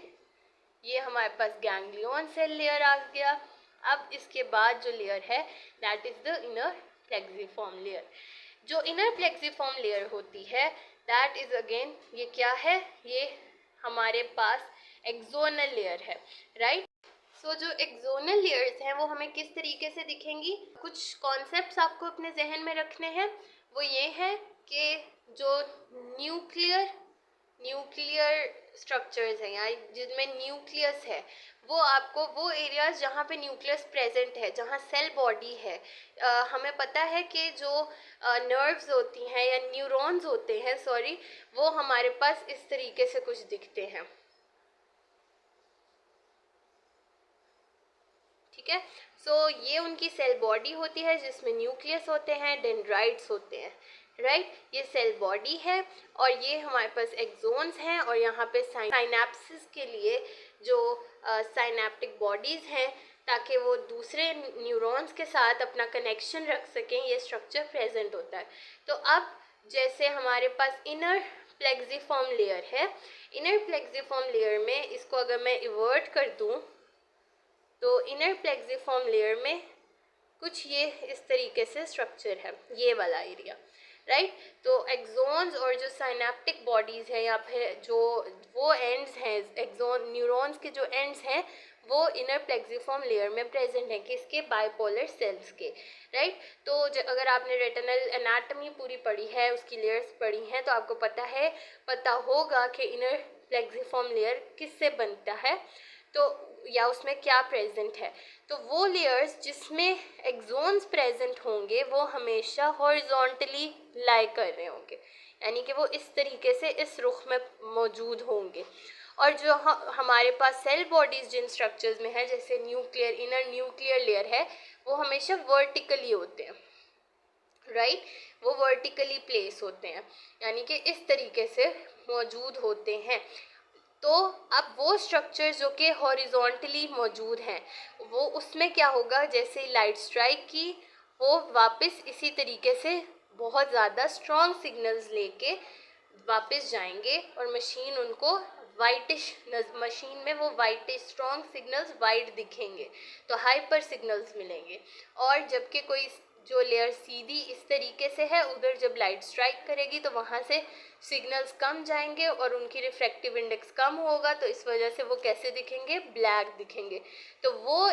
ये हमारे पास गैंग्लियन सेल लेयर आ गया। अब इसके बाद जो लेयर है that is the inner plexiform layer. जो इनर प्लेक्सिफॉर्म लेयर होती है दैट इज अगेन, ये क्या है, ये हमारे पास एक्सोनल लेयर है, राइट। सो जो एक्सोनल लेयर्स हैं वो हमें किस तरीके से दिखेंगी, कुछ कॉन्सेप्ट्स आपको अपने जहन में रखने हैं। वो ये है कि जो न्यूक्लियर स्ट्रक्चर्स हैं या जिनमें न्यूक्लियस है, वो आपको वो एरियाज जहाँ पे न्यूक्लियस प्रेजेंट है, जहाँ सेल बॉडी है, हमें पता है कि जो नर्व्स होती हैं या न्यूरॉन्स होते हैं, सॉरी, वो हमारे पास इस तरीके से कुछ दिखते हैं, ठीक है। सो ये उनकी सेल बॉडी होती है जिसमें न्यूक्लियस होते हैं, डेंड्राइट्स होते हैं, राइट। ये सेल बॉडी है और ये हमारे पास एक्सोन्स हैं और यहाँ पे साइनेप्सिस के लिए जो साइनेप्टिक बॉडीज़ हैं ताकि वो दूसरे न्यूरॉन्स के साथ अपना कनेक्शन रख सकें, ये स्ट्रक्चर प्रेजेंट होता है। तो अब जैसे हमारे पास इनर प्लेक्सिफॉर्म लेयर है, इनर प्लेक्सिफॉर्म लेयर में इसको अगर मैं इवर्ट कर दूँ तो इनर प्लेक्सिफॉर्म लेयर में कुछ ये इस तरीके से स्ट्रक्चर है, ये वाला एरिया, राइट। तो एक्सोन्स और जो साइनेप्टिक बॉडीज़ है या फिर जो वो एंड्स हैं, एक्सोन न्यूरॉन्स के जो एंड्स हैं वो इनर प्लेक्सिफॉर्म लेयर में प्रेजेंट है, किसके, बाइपोलर सेल्स के, राइट। तो अगर आपने रेटिनल एनाटॉमी पूरी पढ़ी है, उसकी लेयर्स पढ़ी हैं, तो आपको पता होगा कि इनर प्लेक्सिफॉर्म लेयर किससे बनता है, तो या उसमें क्या प्रेजेंट है। तो वो लेयर्स जिसमें एक्सोन्स प्रेजेंट होंगे वो हमेशा हॉरिजॉन्टली लाई कर रहे होंगे, यानी कि वो इस तरीके से इस रुख में मौजूद होंगे। और जो हमारे पास सेल बॉडीज जिन स्ट्रक्चर्स में है, जैसे न्यूक्लियर, इनर न्यूक्लियर लेयर है, वो हमेशा वर्टिकली होते हैं, राइट, वो वर्टिकली प्लेस होते हैं, यानी कि इस तरीके से मौजूद होते हैं। तो अब वो स्ट्रक्चर जो कि हॉरिजॉन्टली मौजूद हैं, वो उसमें क्या होगा, जैसे लाइट स्ट्राइक की, वो वापस इसी तरीके से बहुत ज़्यादा स्ट्रॉन्ग सिग्नल्स लेके वापस जाएंगे और मशीन उनको वाइटिश, मशीन में वो वाइटिश स्ट्रॉन्ग सिग्नल्स वाइट दिखेंगे, तो हाइपर सिग्नल्स मिलेंगे। और जबकि कोई जो लेयर सीधी इस तरीके से है, उधर जब लाइट स्ट्राइक करेगी तो वहाँ से सिग्नल्स कम जाएंगे और उनकी रिफ्रैक्टिव इंडेक्स कम होगा, तो इस वजह से वो कैसे दिखेंगे, ब्लैक दिखेंगे। तो वो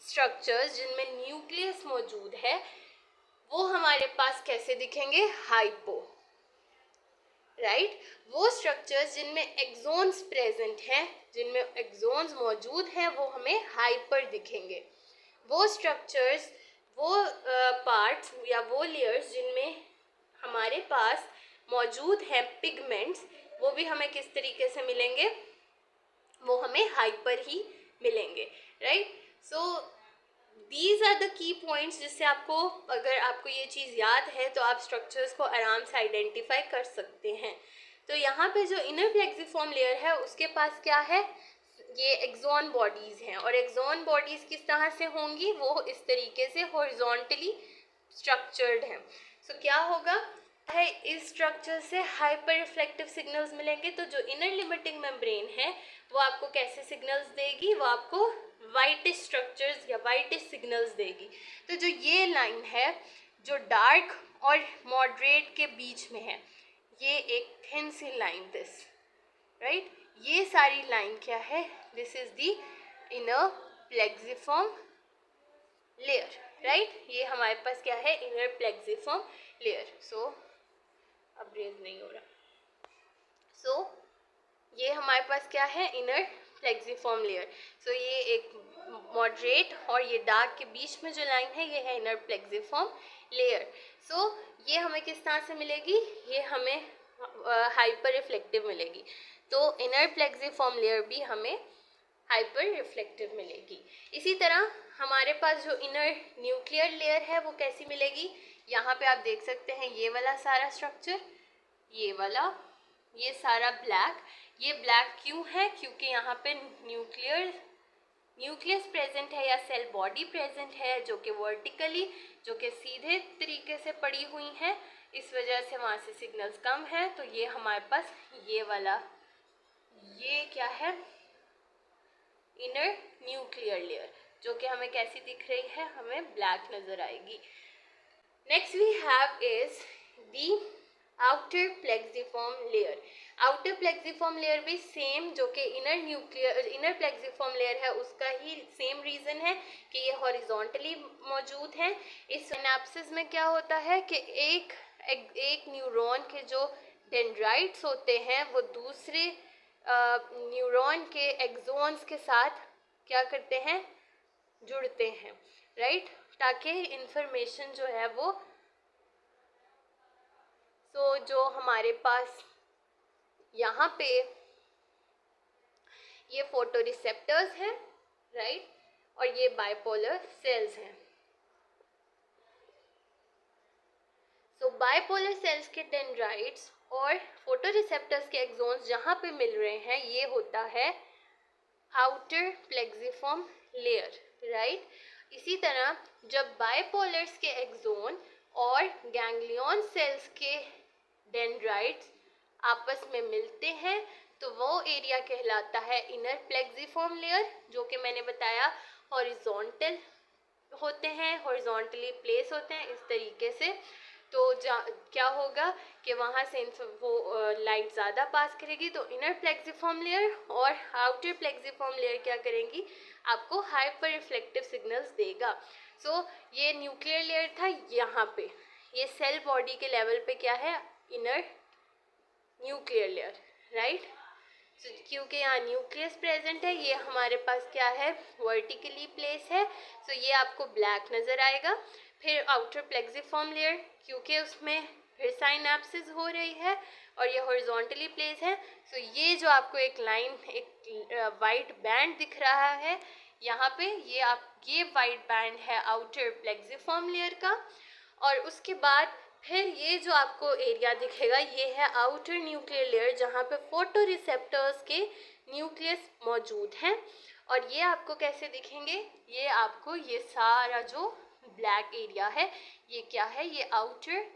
स्ट्रक्चर्स जिनमें न्यूक्लियस मौजूद है वो हमारे पास कैसे दिखेंगे, हाइपो, राइट। वो स्ट्रक्चर्स जिनमें एक्सोन्स प्रेजेंट हैं, जिनमें एक्सोन्स मौजूद हैं, वो हमें हाइपर दिखेंगे। वो स्ट्रक्चर्स, वो पार्ट्स या वो लेयर्स जिनमें हमारे पास मौजूद हैं पिगमेंट्स, वो भी हमें किस तरीके से मिलेंगे, वो हमें हाइपर ही मिलेंगे, right. So these are the key points जिससे आपको, अगर आपको ये चीज़ याद है तो आप स्ट्रक्चर्स को आराम से आइडेंटिफाई कर सकते हैं। तो यहाँ पे जो इनर प्लेक्सिफॉर्म लेयर है उसके पास क्या है, ये एक्सोन बॉडीज़ हैं, और एक्सोन बॉडीज़ किस तरह से होंगी, वो इस तरीके से हॉरिजॉन्टली स्ट्रक्चर्ड हैं। सो क्या होगा है, इस स्ट्रक्चर से हाइपर रिफ्लेक्टिव सिग्नल्स मिलेंगे। तो जो इनर लिमिटिंग मेम्ब्रेन है वो आपको कैसे सिग्नल्स देगी, वो आपको वाइटिश स्ट्रक्चर्स या वाइटिश सिग्नल्स देगी। तो जो ये लाइन है जो डार्क और मॉडरेट के बीच में है, ये एक थिन सी लाइन, दिस, राइट, ये सारी लाइन क्या है, this is the inner plexiform layer, right. ये हमारे पास क्या है, इनर प्लेक्सिफॉर्म लेयर। सो अब रेज नहीं हो रहा। सो ये हमारे पास क्या है, इनर प्लेक्सिफॉर्म लेयर। सो ये एक मॉडरेट और ये डार्क के बीच में जो लाइन है ये है इनर प्लेक्सिफॉर्म लेयर। सो ये हमें किस तरह से मिलेगी, ये हमें हाइपर रिफ्लेक्टिव मिलेगी। तो इनर प्लेक्सिफॉर्म लेयर भी हमें हाइपर रिफ्लेक्टिव मिलेगी। इसी तरह हमारे पास जो इनर न्यूक्लियर लेयर है वो कैसी मिलेगी, यहाँ पे आप देख सकते हैं ये वाला सारा स्ट्रक्चर, ये वाला, ये सारा ब्लैक। ये ब्लैक क्यों है, क्योंकि यहाँ पे न्यूक्लियस प्रेजेंट है या सेल बॉडी प्रेजेंट है जो कि वर्टिकली, जो कि सीधे तरीके से पड़ी हुई है, इस वजह से वहाँ से सिग्नल्स कम है। तो ये हमारे पास ये वाला, ये क्या है, इनर न्यूक्लियर लेयर, जो कि हमें कैसी दिख रही है, हमें ब्लैक नजर आएगी। Next we have is the outer plexiform layer. Outer plexiform layer भी सेम, जो कि इनर प्लेक्सिफॉर्म लेयर है उसका ही सेम रीज़न है कि ये हॉरिजॉन्टली मौजूद है। इस सिनेप्सिस में क्या होता है कि एक न्यूरॉन के जो डेंड्राइट्स होते हैं वो दूसरे न्यूरॉन के एक्सोन्स के साथ क्या करते हैं, जुड़ते हैं, राइट, ताकि इंफॉर्मेशन जो है वो जो हमारे पास यहाँ पे ये फोटो रिसेप्टर्स हैं, राइट, और ये बाइपोलर सेल्स हैं। सो बाइपोलर सेल्स के डेंड्राइट्स और फोटो रिसेप्टर्स के एक्सोन्स जहाँ पे मिल रहे हैं ये होता है आउटर प्लेक्सिफॉर्म लेयर, राइट। इसी तरह जब बाइपोलर्स के एक्सोन और गैंग्लियन सेल्स के डेंड्राइट्स आपस में मिलते हैं तो वो एरिया कहलाता है इनर प्लेक्सिफॉर्म लेयर, जो कि मैंने बताया हॉरिजॉन्टल होते हैं, हॉरिजॉन्टली प्लेस होते हैं इस तरीके से। तो क्या होगा कि वहाँ से वो लाइट ज़्यादा पास करेगी तो इनर प्लेक्सिफॉर्म लेयर, और आउटर प्लेक्सिफॉर्म लेयर क्या करेंगी, आपको हाइपर रिफ्लेक्टिव सिग्नल्स देगा। सो ये न्यूक्लियर लेयर था यहाँ पे, ये सेल बॉडी के लेवल पे क्या है, इनर न्यूक्लियर लेयर, राइट। क्योंकि यहाँ न्यूक्लियस प्रेजेंट है, ये हमारे पास क्या है, वर्टिकली प्लेस है, सो ये आपको ब्लैक नज़र आएगा। फिर आउटर प्लेक्सिफॉर्म लेयर, क्योंकि उसमें फिर साइनेप्सिस हो रही है और ये हॉरिजॉन्टली प्लेस है, सो ये जो आपको एक लाइन, एक वाइट बैंड दिख रहा है यहाँ पे, ये वाइट बैंड है आउटर प्लेक्सिफॉर्म लेयर का। और उसके बाद फिर ये जो आपको एरिया दिखेगा ये है आउटर न्यूक्लियर लेयर, जहाँ पे फोटो रिसेप्टर्स के न्यूक्लियस मौजूद हैं। और ये आपको कैसे दिखेंगे, ये आपको ये सारा जो ब्लैक एरिया है ये क्या है, ये आउटर,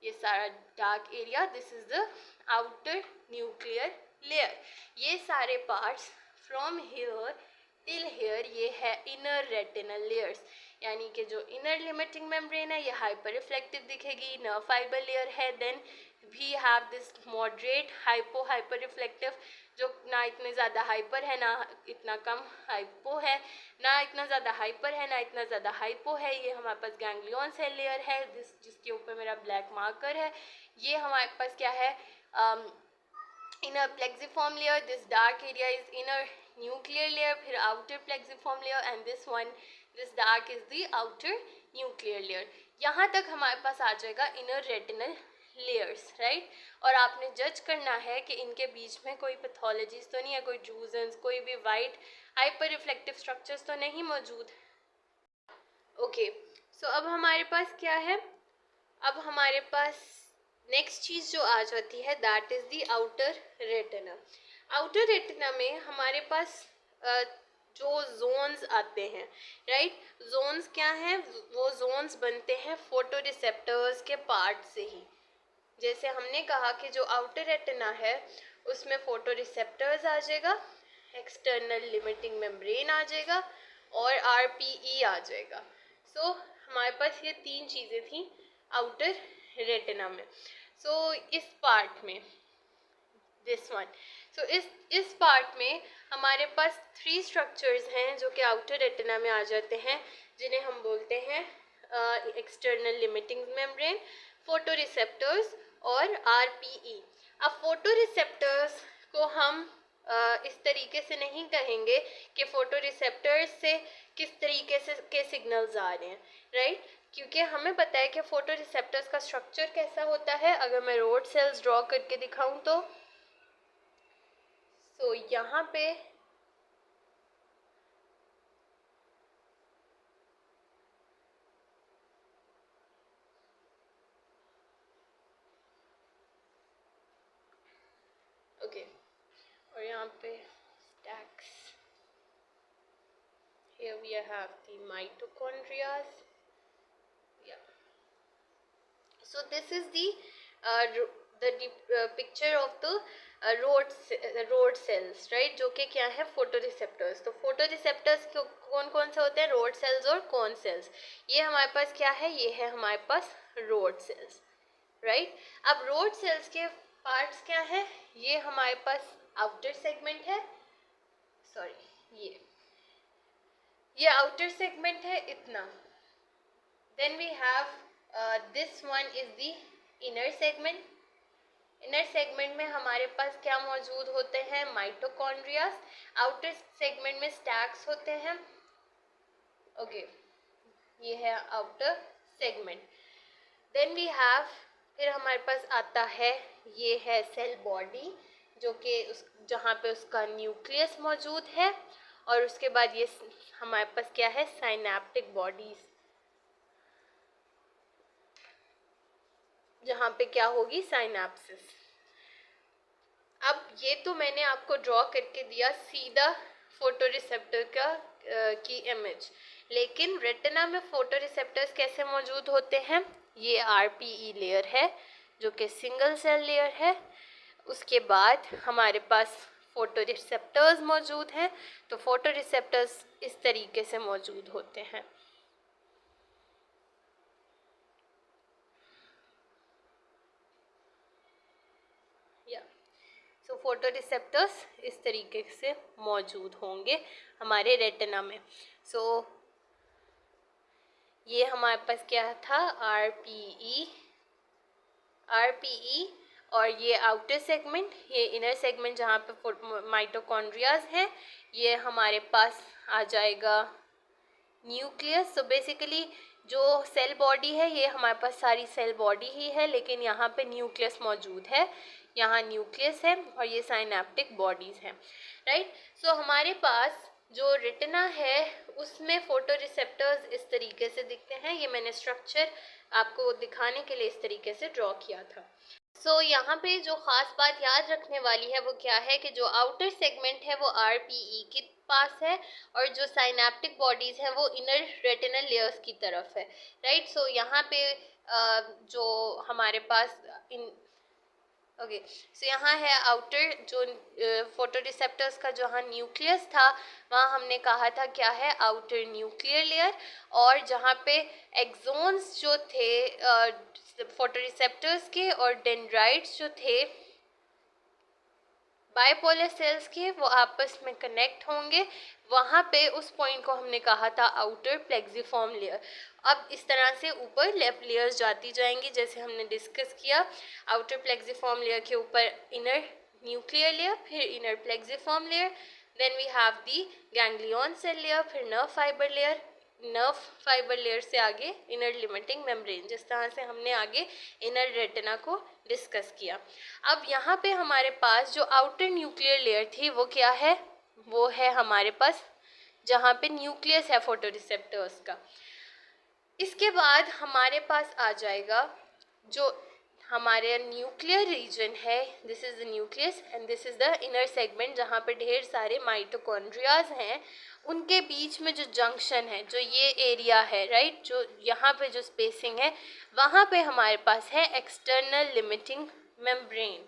ये सारा dark area, this is the outer nuclear layer. ये सारे parts from here till here ये है इनर रेटिनल लेयर्स, यानी कि जो इनर लिमिटिंग मेम्ब्रेन है ये हाइपर रिफ्लेक्टिव दिखेगी, नर्व फाइबर लेयर है, then we have this moderate hyper reflective, जो ना इतने ज़्यादा हाइपर है ना इतना कम हाइपो है, ना इतना ज़्यादा हाइपर है ना इतना ज़्यादा हाइपो है। ये हमारे पास गैंग्लियन सेल लेयर है जिसके ऊपर मेरा ब्लैक मार्कर है। ये हमारे पास क्या है, inner plexiform layer, this dark area is inner nuclear layer, फिर outer plexiform layer, and this dark is the outer nuclear layer. यहाँ तक हमारे पास आ जाएगा इनर रेटिनल लेयर्स, राइट। और आपने जज करना है कि इनके बीच में कोई पैथोलॉजीज तो नहीं है, कोई ड्रूजन्स, कोई भी वाइट हाइपर रिफ्लेक्टिव स्ट्रक्चर्स तो नहीं मौजूद। ओके, सो अब हमारे पास क्या है, अब हमारे पास नेक्स्ट चीज़ जो आ जाती है that is the outer retina. Outer retina में हमारे पास जो जोन्स आते हैं, राइट, जोन्स क्या हैं, वो जोन्स बनते हैं फोटो रिसेप्टर्स के पार्ट से ही। जैसे हमने कहा कि जो आउटर रेटिना है उसमें फोटो रिसेप्टर्स आ जाएगा, एक्सटर्नल लिमिटिंग मेम्ब्रेन आ जाएगा और आरपीई आ जाएगा। सो हमारे पास ये तीन चीज़ें थी आउटर रेटिना में। सो इस पार्ट में दिस वन, सो इस पार्ट में हमारे पास 3 स्ट्रक्चर्स हैं जो कि आउटर रेटिना में आ जाते हैं, जिन्हें हम बोलते हैं external limiting membrane, photo receptors और आरपीई। अब फोटो रिसेप्टर्स को हम इस तरीके से नहीं कहेंगे कि फोटो रिसेप्टर्स से किस तरीके से के सिग्नल्स आ रहे हैं, राइट, क्योंकि हमें पता है कि फोटो रिसेप्टर्स का स्ट्रक्चर कैसा होता है। अगर मैं रोड सेल्स ड्रॉ करके दिखाऊं तो यहाँ पे ओके, और यहाँ पे stacks, here we have the mitochondria, yeah, so this is the picture of the rod cells, right, जो कि क्या है फोटो रिसेप्टर्स। तो फोटो रिसेप्टर्स कौन कौन से होते हैं, रोड सेल्स और कॉन सेल्स। ये हमारे पास क्या है, ये है हमारे पास रोड सेल्स, राइट। अब रोड सेल्स के पार्ट्स क्या है, ये हमारे पास आउटर सेगमेंट है, सॉरी ये आउटर सेगमेंट है इतना, then we have this one is the inner segment, inner segment में हमारे पास क्या मौजूद होते हैं, माइटोकॉन्ड्रियाज। आउटर सेगमेंट में स्टैक्स होते हैं। ओके, ये है outer segment. Then we have, फिर हमारे पास आता है, ये है सेल बॉडी, जो कि उस जहाँ पे उसका न्यूक्लियस मौजूद है। और उसके बाद ये हमारे पास क्या है, साइनेप्टिक बॉडीज, जहाँ पे क्या होगी, साइनेप्सिस। अब ये तो मैंने आपको ड्रॉ करके दिया सीधा फोटोरिसेप्टर का की इमेज, लेकिन रेटिना में फोटोरिसेप्टर्स कैसे मौजूद होते हैं, ये आरपीई लेयर है जो कि सिंगल सेल लेयर है। उसके बाद हमारे पास फोटोरिसेप्टर्स मौजूद हैं, तो फोटोरिसेप्टर्स इस तरीके से मौजूद होते हैं। सो फोटोरिसेप्टर्स इस तरीके से मौजूद होंगे हमारे रेटिना में। सो ये हमारे पास क्या था, आरपीई, और ये आउटर सेगमेंट, ये इनर सेगमेंट जहाँ पे माइटोकॉन्ड्रियाज हैं, ये हमारे पास आ जाएगा न्यूक्लियस। सो बेसिकली जो सेल बॉडी है, ये हमारे पास सारी सेल बॉडी ही है, लेकिन यहाँ पे न्यूक्लियस मौजूद है, यहाँ न्यूक्लियस है और ये साइनेप्टिक बॉडीज हैं, राइट। सो हमारे पास जो रेटिना है उसमें फोटोरिसेप्टर्स इस तरीके से दिखते हैं। ये मैंने स्ट्रक्चर आपको दिखाने के लिए इस तरीके से ड्रॉ किया था। सो यहाँ पे जो खास बात याद रखने वाली है वो क्या है कि जो आउटर सेगमेंट है वो आरपीई के पास है, और जो साइनेप्टिक बॉडीज है वो इनर रेटिनल लेयर्स की तरफ है, राइट। सो यहाँ पे जो हमारे पास ओके, सो यहाँ है आउटर, जो फोटोरिसेप्टर्स का जहाँ न्यूक्लियस था वहाँ हमने कहा था क्या है, आउटर न्यूक्लियर लेयर। और जहाँ पे एक्सोन्स जो थे फोटोरिसेप्टर्स के और डेंड्राइट्स जो थे बाइपोलर सेल्स के, वो आपस में कनेक्ट होंगे, वहाँ पे उस पॉइंट को हमने कहा था आउटर प्लेक्सिफॉर्म लेयर। अब इस तरह से ऊपर लेफ्ट लेयर्स जाती जाएंगी, जैसे हमने डिस्कस किया, आउटर प्लेक्सिफॉर्म लेयर के ऊपर इनर न्यूक्लियर लेयर, फिर inner plexiform layer, then we have the ganglion cell layer, फिर nerve fibre layer, nerve fibre layer से आगे इनर लिमिटिंग मेम्ब्रेन, जिस तरह से हमने आगे इनर रेटिना को डिस्कस किया। अब यहाँ पे हमारे पास जो आउटर न्यूक्लियर लेयर थी वो क्या है, वो है हमारे पास जहाँ पे न्यूक्लियस है फोटोरिसेप्टर्स का। इसके बाद हमारे पास आ जाएगा जो हमारे न्यूक्लियर रीजन है, this is the nucleus and this is the inner segment, जहाँ पे ढेर सारे माइटोकॉन्ड्रियाज हैं। उनके बीच में जो जंक्शन है, जो ये एरिया है, राइट, जो यहाँ पे जो स्पेसिंग है, वहाँ पे हमारे पास है एक्सटर्नल लिमिटिंग मेम्ब्रेन।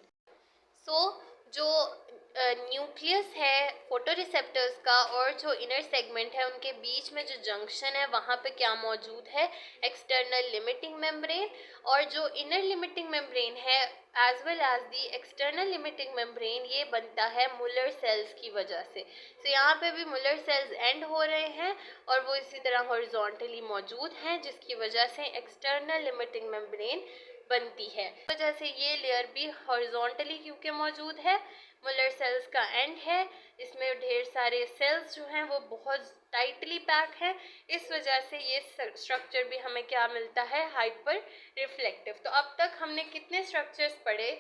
सो जो न्यूक्लियस है फोटोरिसेप्टर्स का और जो इनर सेगमेंट है, उनके बीच में जो जंक्शन है वहाँ पे क्या मौजूद है, एक्सटर्नल लिमिटिंग मेम्ब्रेन। और जो इनर लिमिटिंग मेम्ब्रेन है as well as the external limiting membrane, ये बनता है मुलर सेल्स की वजह से। तो यहाँ पे भी मुलर सेल्स एंड हो रहे हैं और वो इसी तरह हॉरिजॉन्टली मौजूद हैं, जिसकी वजह से एक्सटर्नल लिमिटिंग मेम्ब्रेन बनती है। तो जैसे ये लेयर भी हॉरिजॉन्टली क्योंकि मौजूद है, मुलर सेल्स का एंड है, इसमें ढेर सारे सेल्स जो हैं वो बहुत टाइटली पैक है, इस वजह से ये स्ट्रक्चर भी हमें क्या मिलता है, हाइपर रिफ्लेक्टिव। तो अब तक हमने कितने स्ट्रक्चर्स पढ़े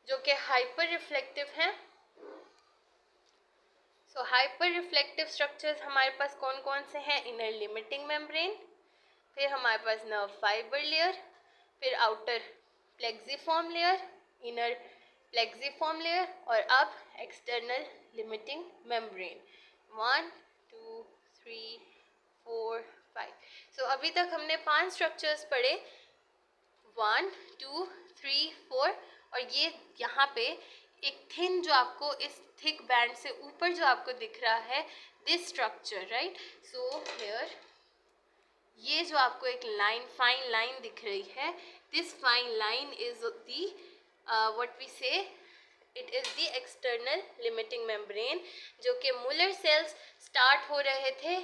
जो कि हाइपर रिफ्लेक्टिव हैं। सो हाइपर रिफ्लेक्टिव स्ट्रक्चर्स हमारे पास कौन कौन से हैं, इनर लिमिटिंग मेम्ब्रेन, फिर हमारे पास नर्व फाइबर लेयर, फिर outer plexiform layer, inner plexiform layer, और अब एक्सटर्नल लिमिटिंग मेम्ब्रेन। 1 2 3 4 5। सो अभी तक हमने 5 स्ट्रक्चर्स पढ़े, 1 2 3 4, और ये यहाँ पे एक थिन जो आपको इस थिक बैंड से ऊपर जो आपको दिख रहा है, this structure, right. So here ये जो आपको एक लाइन, फाइन लाइन दिख रही है, this fine line is the what we say, it is the external limiting membrane, जो कि मुलर सेल्स स्टार्ट हो रहे थे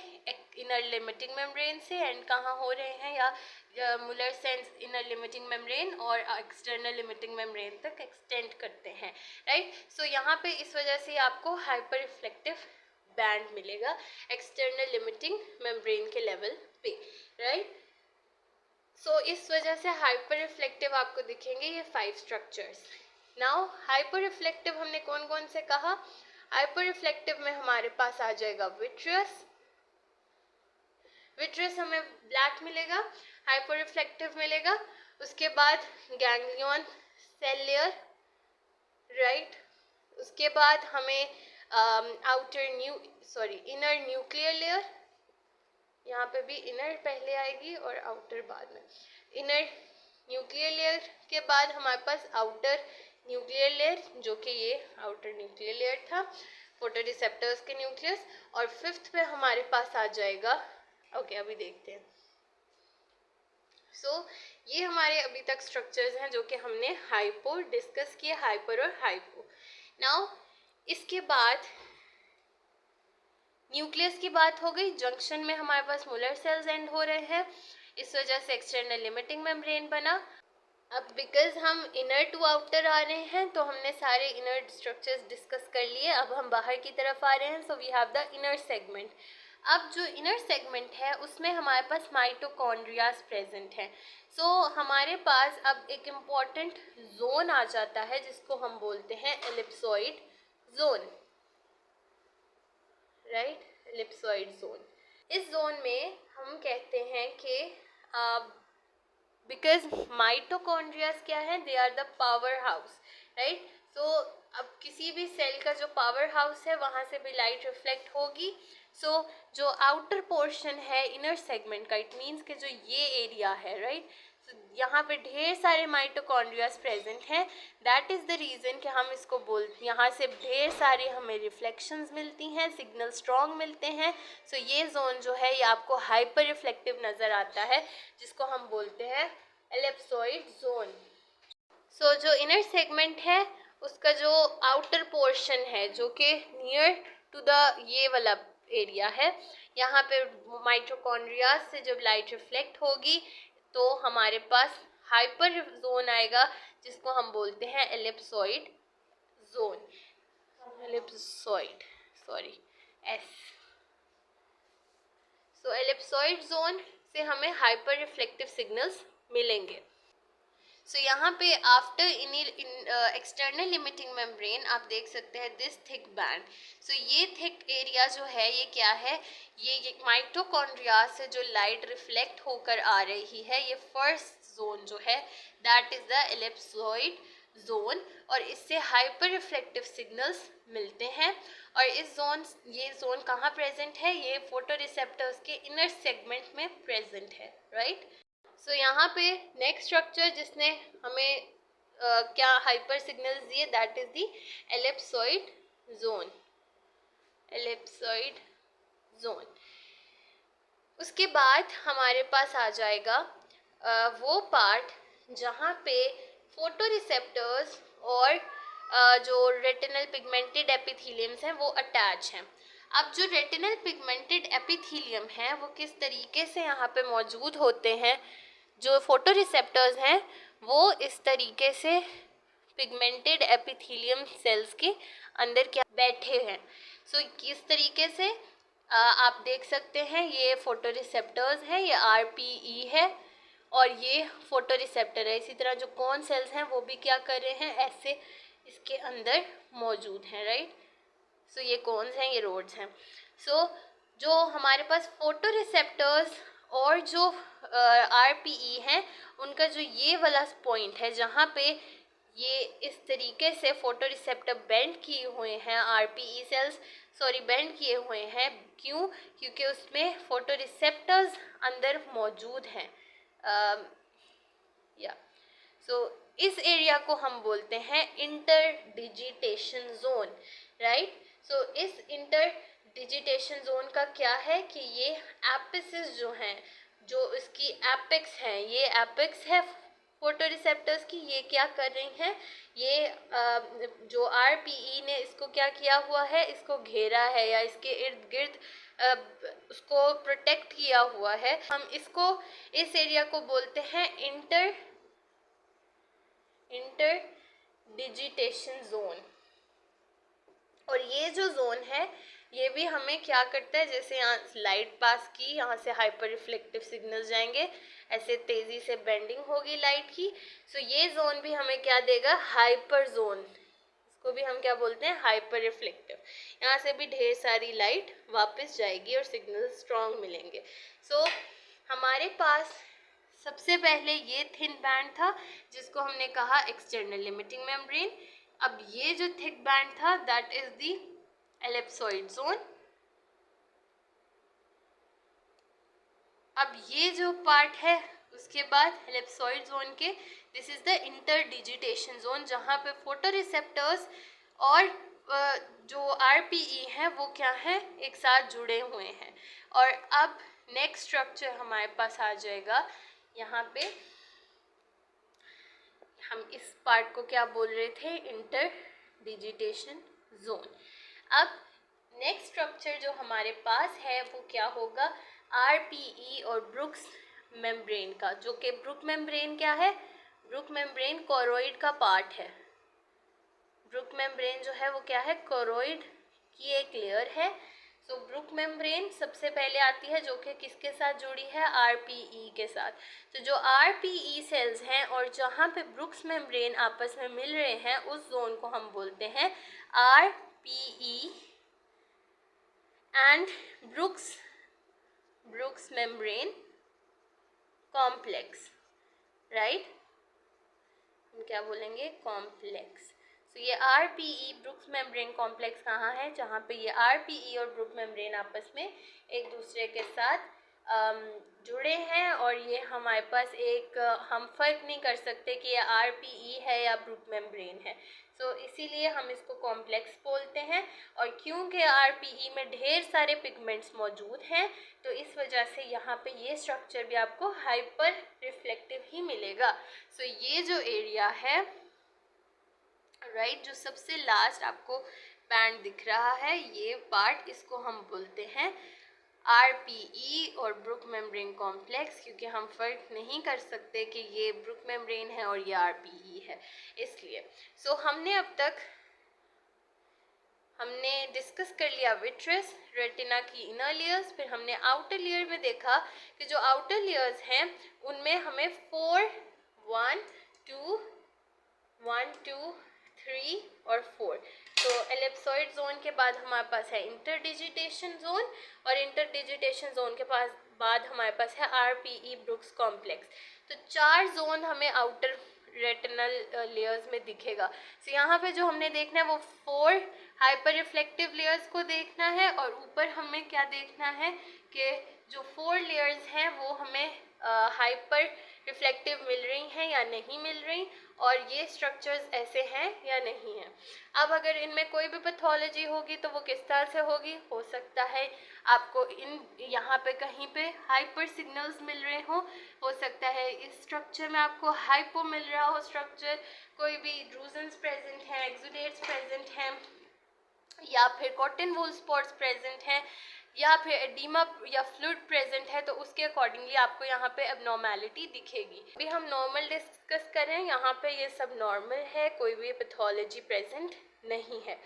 इनर लिमिटिंग मेम्ब्रेन से, एंड कहाँ हो रहे हैं, या Muller cells inner limiting membrane और एक्सटर्नल लिमिटिंग मेम्ब्रेन तक एक्सटेंड करते हैं, राइट। सो यहाँ पे इस वजह से आपको हाइपर रिफ्लेक्टिव बैंड मिलेगा एक्सटर्नल लिमिटिंग मेम्ब्रेन के लेवल पे, राइट। सो इस वजह से हाइपर रिफ्लेक्टिव आपको दिखेंगे ये 5 स्ट्रक्चर्स। नाउ हाइपर रिफ्लेक्टिव हमने कौन कौन से कहा? हाइपर रिफ्लेक्टिव में हमारे पास आ जाएगा विट्रियस, विट्रियस हमें ब्लैक मिलेगा, हाइपर रिफ्लेक्टिव मिलेगा। उसके बाद गैंग्लियन सेल लेयर, राइट। उसके बाद हमें इनर न्यूक्लियर लेयर, यहाँ पे भी इनर पहले आएगी और आउटर बाद में। इनर न्यूक्लियर लेयर के बाद हमारे पास आउटर न्यूक्लियर लेयर, जो कि ये आउटर न्यूक्लियर लेयर था, फोटो रिसेप्टर्स के न्यूक्लियस। और फिफ्थ पे हमारे पास आ जाएगा, ओके अभी देखते हैं। सो ये हमारे अभी तक स्ट्रक्चर्स हैं जो कि हमने हाइपो डिस्कस किए, हाइपर और हाइपो। नाउ इसके बाद न्यूक्लियस की बात हो गई। जंक्शन में हमारे पास मुलर सेल्स एंड हो रहे हैं, इस वजह से एक्सटर्नल लिमिटिंग मेम्ब्रेन बना। अब बिकॉज हम इनर टू आउटर आ रहे हैं तो हमने सारे इनर स्ट्रक्चर्स डिस्कस कर लिए। अब हम बाहर की तरफ आ रहे हैं, so we have the inner segment. अब जो इनर सेगमेंट है उसमें हमारे पास माइटोकॉन्ड्रियाज प्रेजेंट है। सो हमारे पास अब एक इम्पॉर्टेंट जोन आ जाता है जिसको हम बोलते हैं ellipsoid zone, right, ellipsoid zone. इस जोन में हम कहते हैं कि बिकॉज माइटोकॉन्ड्रियाज क्या है, they are the powerhouse, right. So अब किसी भी सेल का जो पावर हाउस है वहाँ से भी लाइट रिफ्लेक्ट होगी। सो जो आउटर पोर्शन है इनर सेगमेंट का, इट मीन्स कि जो ये एरिया है, राइट, यहाँ पे ढेर सारे माइटोकॉन्ड्रियाज प्रेजेंट हैं। दैट इज़ द रीज़न कि हम इसको बोलते, यहाँ से ढेर सारे हमें रिफ्लेक्शंस मिलती हैं, सिग्नल स्ट्रॉन्ग मिलते हैं। सो ये जोन जो है ये आपको हाइपर रिफ्लेक्टिव नज़र आता है, जिसको हम बोलते हैं एलिप्सॉइड जोन। सो जो इनर सेगमेंट है उसका जो आउटर पोर्शन है जो कि नियर टू द ये वाला एरिया है, यहाँ पे माइटोकॉन्ड्रिया से जब लाइट रिफ्लेक्ट होगी तो हमारे पास हाइपर जोन आएगा जिसको हम बोलते हैं ellipsoid zone, ellipsoid, sorry S. So ellipsoid zone से हमें हाइपर रिफ्लेक्टिव सिग्नल्स मिलेंगे। सो यहाँ पे आफ्टर एक्सटर्नल लिमिटिंग मेम्ब्रेन आप देख सकते हैं दिस थिक बैंड। सो ये थिक एरिया जो है ये क्या है, ये माइटोकॉन्ड्रिया से जो लाइट रिफ्लेक्ट होकर आ रही है, ये फर्स्ट जोन जो है that is the ellipsoid zone. और इससे हाइपर रिफ्लेक्टिव सिग्नल्स मिलते हैं। और ये जोन कहाँ प्रेजेंट है, ये फोटो रिसेप्टर्स के इनर सेगमेंट में प्रेजेंट है, राइट। सो यहाँ पे नेक्स्ट स्ट्रक्चर जिसने हमें क्या हाइपर सिग्नल्स दिए, that is the ellipsoid zone, ellipsoid zone. उसके बाद हमारे पास आ जाएगा वो पार्ट जहाँ पे फोटो रिसेप्टर्स और जो रेटिनल पिगमेंटेड एपिथेलियम्स हैं वो अटैच हैं। अब जो रेटिनल पिगमेंटेड एपिथेलियम है वो किस तरीके से यहाँ पे मौजूद होते हैं, जो फोटो रिसेप्टर्स हैं वो इस तरीके से पिगमेंटेड एपिथेलियम सेल्स के अंदर क्या बैठे हैं। सो किस तरीके से आप देख सकते हैं, ये फोटो रिसेप्टर्स है, ये RPE है और ये फोटो रिसेप्टर है। इसी तरह जो कॉन सेल्स हैं वो भी क्या कर रहे हैं, ऐसे इसके अंदर मौजूद हैं, राइट। सो ये कॉन्स हैं, ये रोड्स हैं। सो जो हमारे पास फोटो रिसेप्टर्स और जो RPE हैं उनका जो ये वाला पॉइंट है जहाँ पे ये इस तरीके से फोटो रिसेप्टर बेंड किए हुए हैं, RPE सेल्स बेंड किए हुए हैं, क्यों, क्योंकि उसमें फोटो रिसेप्टर्स अंदर मौजूद हैं। सो इस एरिया को हम बोलते हैं इंटरडिजिटेशन जोन, राइट। सो इस इंटरडिजिटेशन जोन का क्या है कि ये एपिसेस जो हैं, जो इसकी एपेक्स हैं, ये एपेक्स है फोटो रिसेप्टर्स की, ये क्या कर रही हैं, ये जो RPE ने इसको क्या किया हुआ है, इसको घेरा है या इसके इर्द गिर्द उसको प्रोटेक्ट किया हुआ है। हम इसको, इस एरिया को बोलते हैं इंटर डिजिटेशन जोन। और ये जो जोन है ये भी हमें क्या करता है, जैसे यहाँ लाइट पास की, यहाँ से हाइपर रिफ्लेक्टिव सिग्नल जाएंगे, ऐसे तेजी से बेंडिंग होगी लाइट की। सो ये जोन भी हमें क्या देगा, हाइपर जोन, इसको भी हम क्या बोलते हैं, हाइपर रिफ्लेक्टिव। यहाँ से भी ढेर सारी लाइट वापस जाएगी और सिग्नल स्ट्रॉन्ग मिलेंगे। सो हमारे पास सबसे पहले ये थिन बैंड था जिसको हमने कहा एक्सटर्नल लिमिटिंग मेम्ब्रेन। अब ये जो थिक बैंड था that is the ellipsoid zone. अब ये जो पार्ट है उसके बाद एलिप्सॉइड जोन के, दिस इज द इंटरडिजिटेशन जोन, जहाँ पे फोटो रिसेप्टर्स और जो RPE है वो क्या है, एक साथ जुड़े हुए हैं। और अब नेक्स्ट स्ट्रक्चर हमारे पास आ जाएगा, यहाँ पे हम इस पार्ट को क्या बोल रहे थे, इंटरडिजिटेशन जोन। अब नेक्स्ट स्ट्रक्चर जो हमारे पास है वो क्या होगा, RPE और ब्रुक्स मेम्ब्रेन का, जो कि ब्रुक मेम्ब्रेन क्या है, ब्रुक मेम्ब्रेन कोरोइड का पार्ट है। ब्रुक मेम्ब्रेन जो है वो क्या है, कोरोइड की एक लेयर है। सो ब्रुक मेम्ब्रेन सबसे पहले आती है, जो कि किसके साथ जुड़ी है, RPE के साथ। तो जो RPE सेल्स हैं और जहाँ पे ब्रुक्स मेम्ब्रेन आपस में मिल रहे हैं उस जोन को हम बोलते हैं RPE and brooks membrane complex, right, हम क्या बोलेंगे, कॉम्प्लेक्स। तो ये RPE ब्रुक्स मेम्ब्रेन कॉम्प्लेक्स कहाँ है, जहाँ पे ये RPE और ब्रुक मेम्ब्रेन आपस में एक दूसरे के साथ जुड़े हैं। और ये हमारे पास एक हम फर्क नहीं कर सकते कि ये RPE है या ब्रुक मेम्ब्रेन है। सो इसीलिए हम इसको कॉम्प्लेक्स बोलते हैं। और क्योंकि RPE में ढेर सारे पिगमेंट्स मौजूद हैं तो इस वजह से यहाँ पे ये स्ट्रक्चर भी आपको हाइपर रिफ्लेक्टिव ही मिलेगा। सो ये जो एरिया है, राइट, जो सबसे लास्ट आपको बैंड दिख रहा है ये पार्ट, इसको हम बोलते हैं RPE और ब्रुक मेम्ब्रेन कॉम्प्लेक्स, क्योंकि हम फर्क नहीं कर सकते कि ये ब्रुक मेम्ब्रेन है और ये RPE है, इसलिए। सो हमने अब तक डिस्कस कर लिया विट्रस, रेटिना की इनर लेयर्स, फिर हमने आउटर लेयर में देखा कि जो आउटर लेयर्स हैं उनमें हमें 1 2 3 और 4। तो एलिप्सॉइड जोन के बाद हमारे पास है इंटरडिजिटेशन जोन, और इंटरडिजिटेशन जोन के बाद हमारे पास है RPE ब्रुक्स कॉम्प्लेक्स। तो 4 जोन हमें आउटर रेटिनल लेयर्स में दिखेगा। तो यहाँ पे जो हमने देखना है वो 4 हाइपर रिफ्लेक्टिव लेयर्स को देखना है, और ऊपर हमें क्या देखना है कि जो 4 लेयर्स हैं वो हमें हाइपर रिफ्लेक्टिव मिल रही हैं या नहीं मिल रही, और ये स्ट्रक्चर्स ऐसे हैं या नहीं हैं। अब अगर इनमें कोई भी पैथोलॉजी होगी तो वो किस तरह से होगी, हो सकता है आपको यहाँ पे कहीं पे हाइपर सिग्नल्स मिल रहे हो सकता है इस स्ट्रक्चर में आपको हाइपो मिल रहा हो स्ट्रक्चर, कोई भी ड्रूजन्स प्रेजेंट हैं, एक्सुडेट्स प्रेजेंट हैं, या फिर कॉटन वूल स्पॉट्स प्रेजेंट हैं, या फिर एडिमा या फ्लूइड प्रेजेंट है, तो उसके अकॉर्डिंगली आपको यहाँ पे एबनॉर्मेलिटी दिखेगी। अभी हम नॉर्मल डिस्कस करें, यहाँ पे ये सब नॉर्मल है, कोई भी पैथोलॉजी प्रेजेंट नहीं है।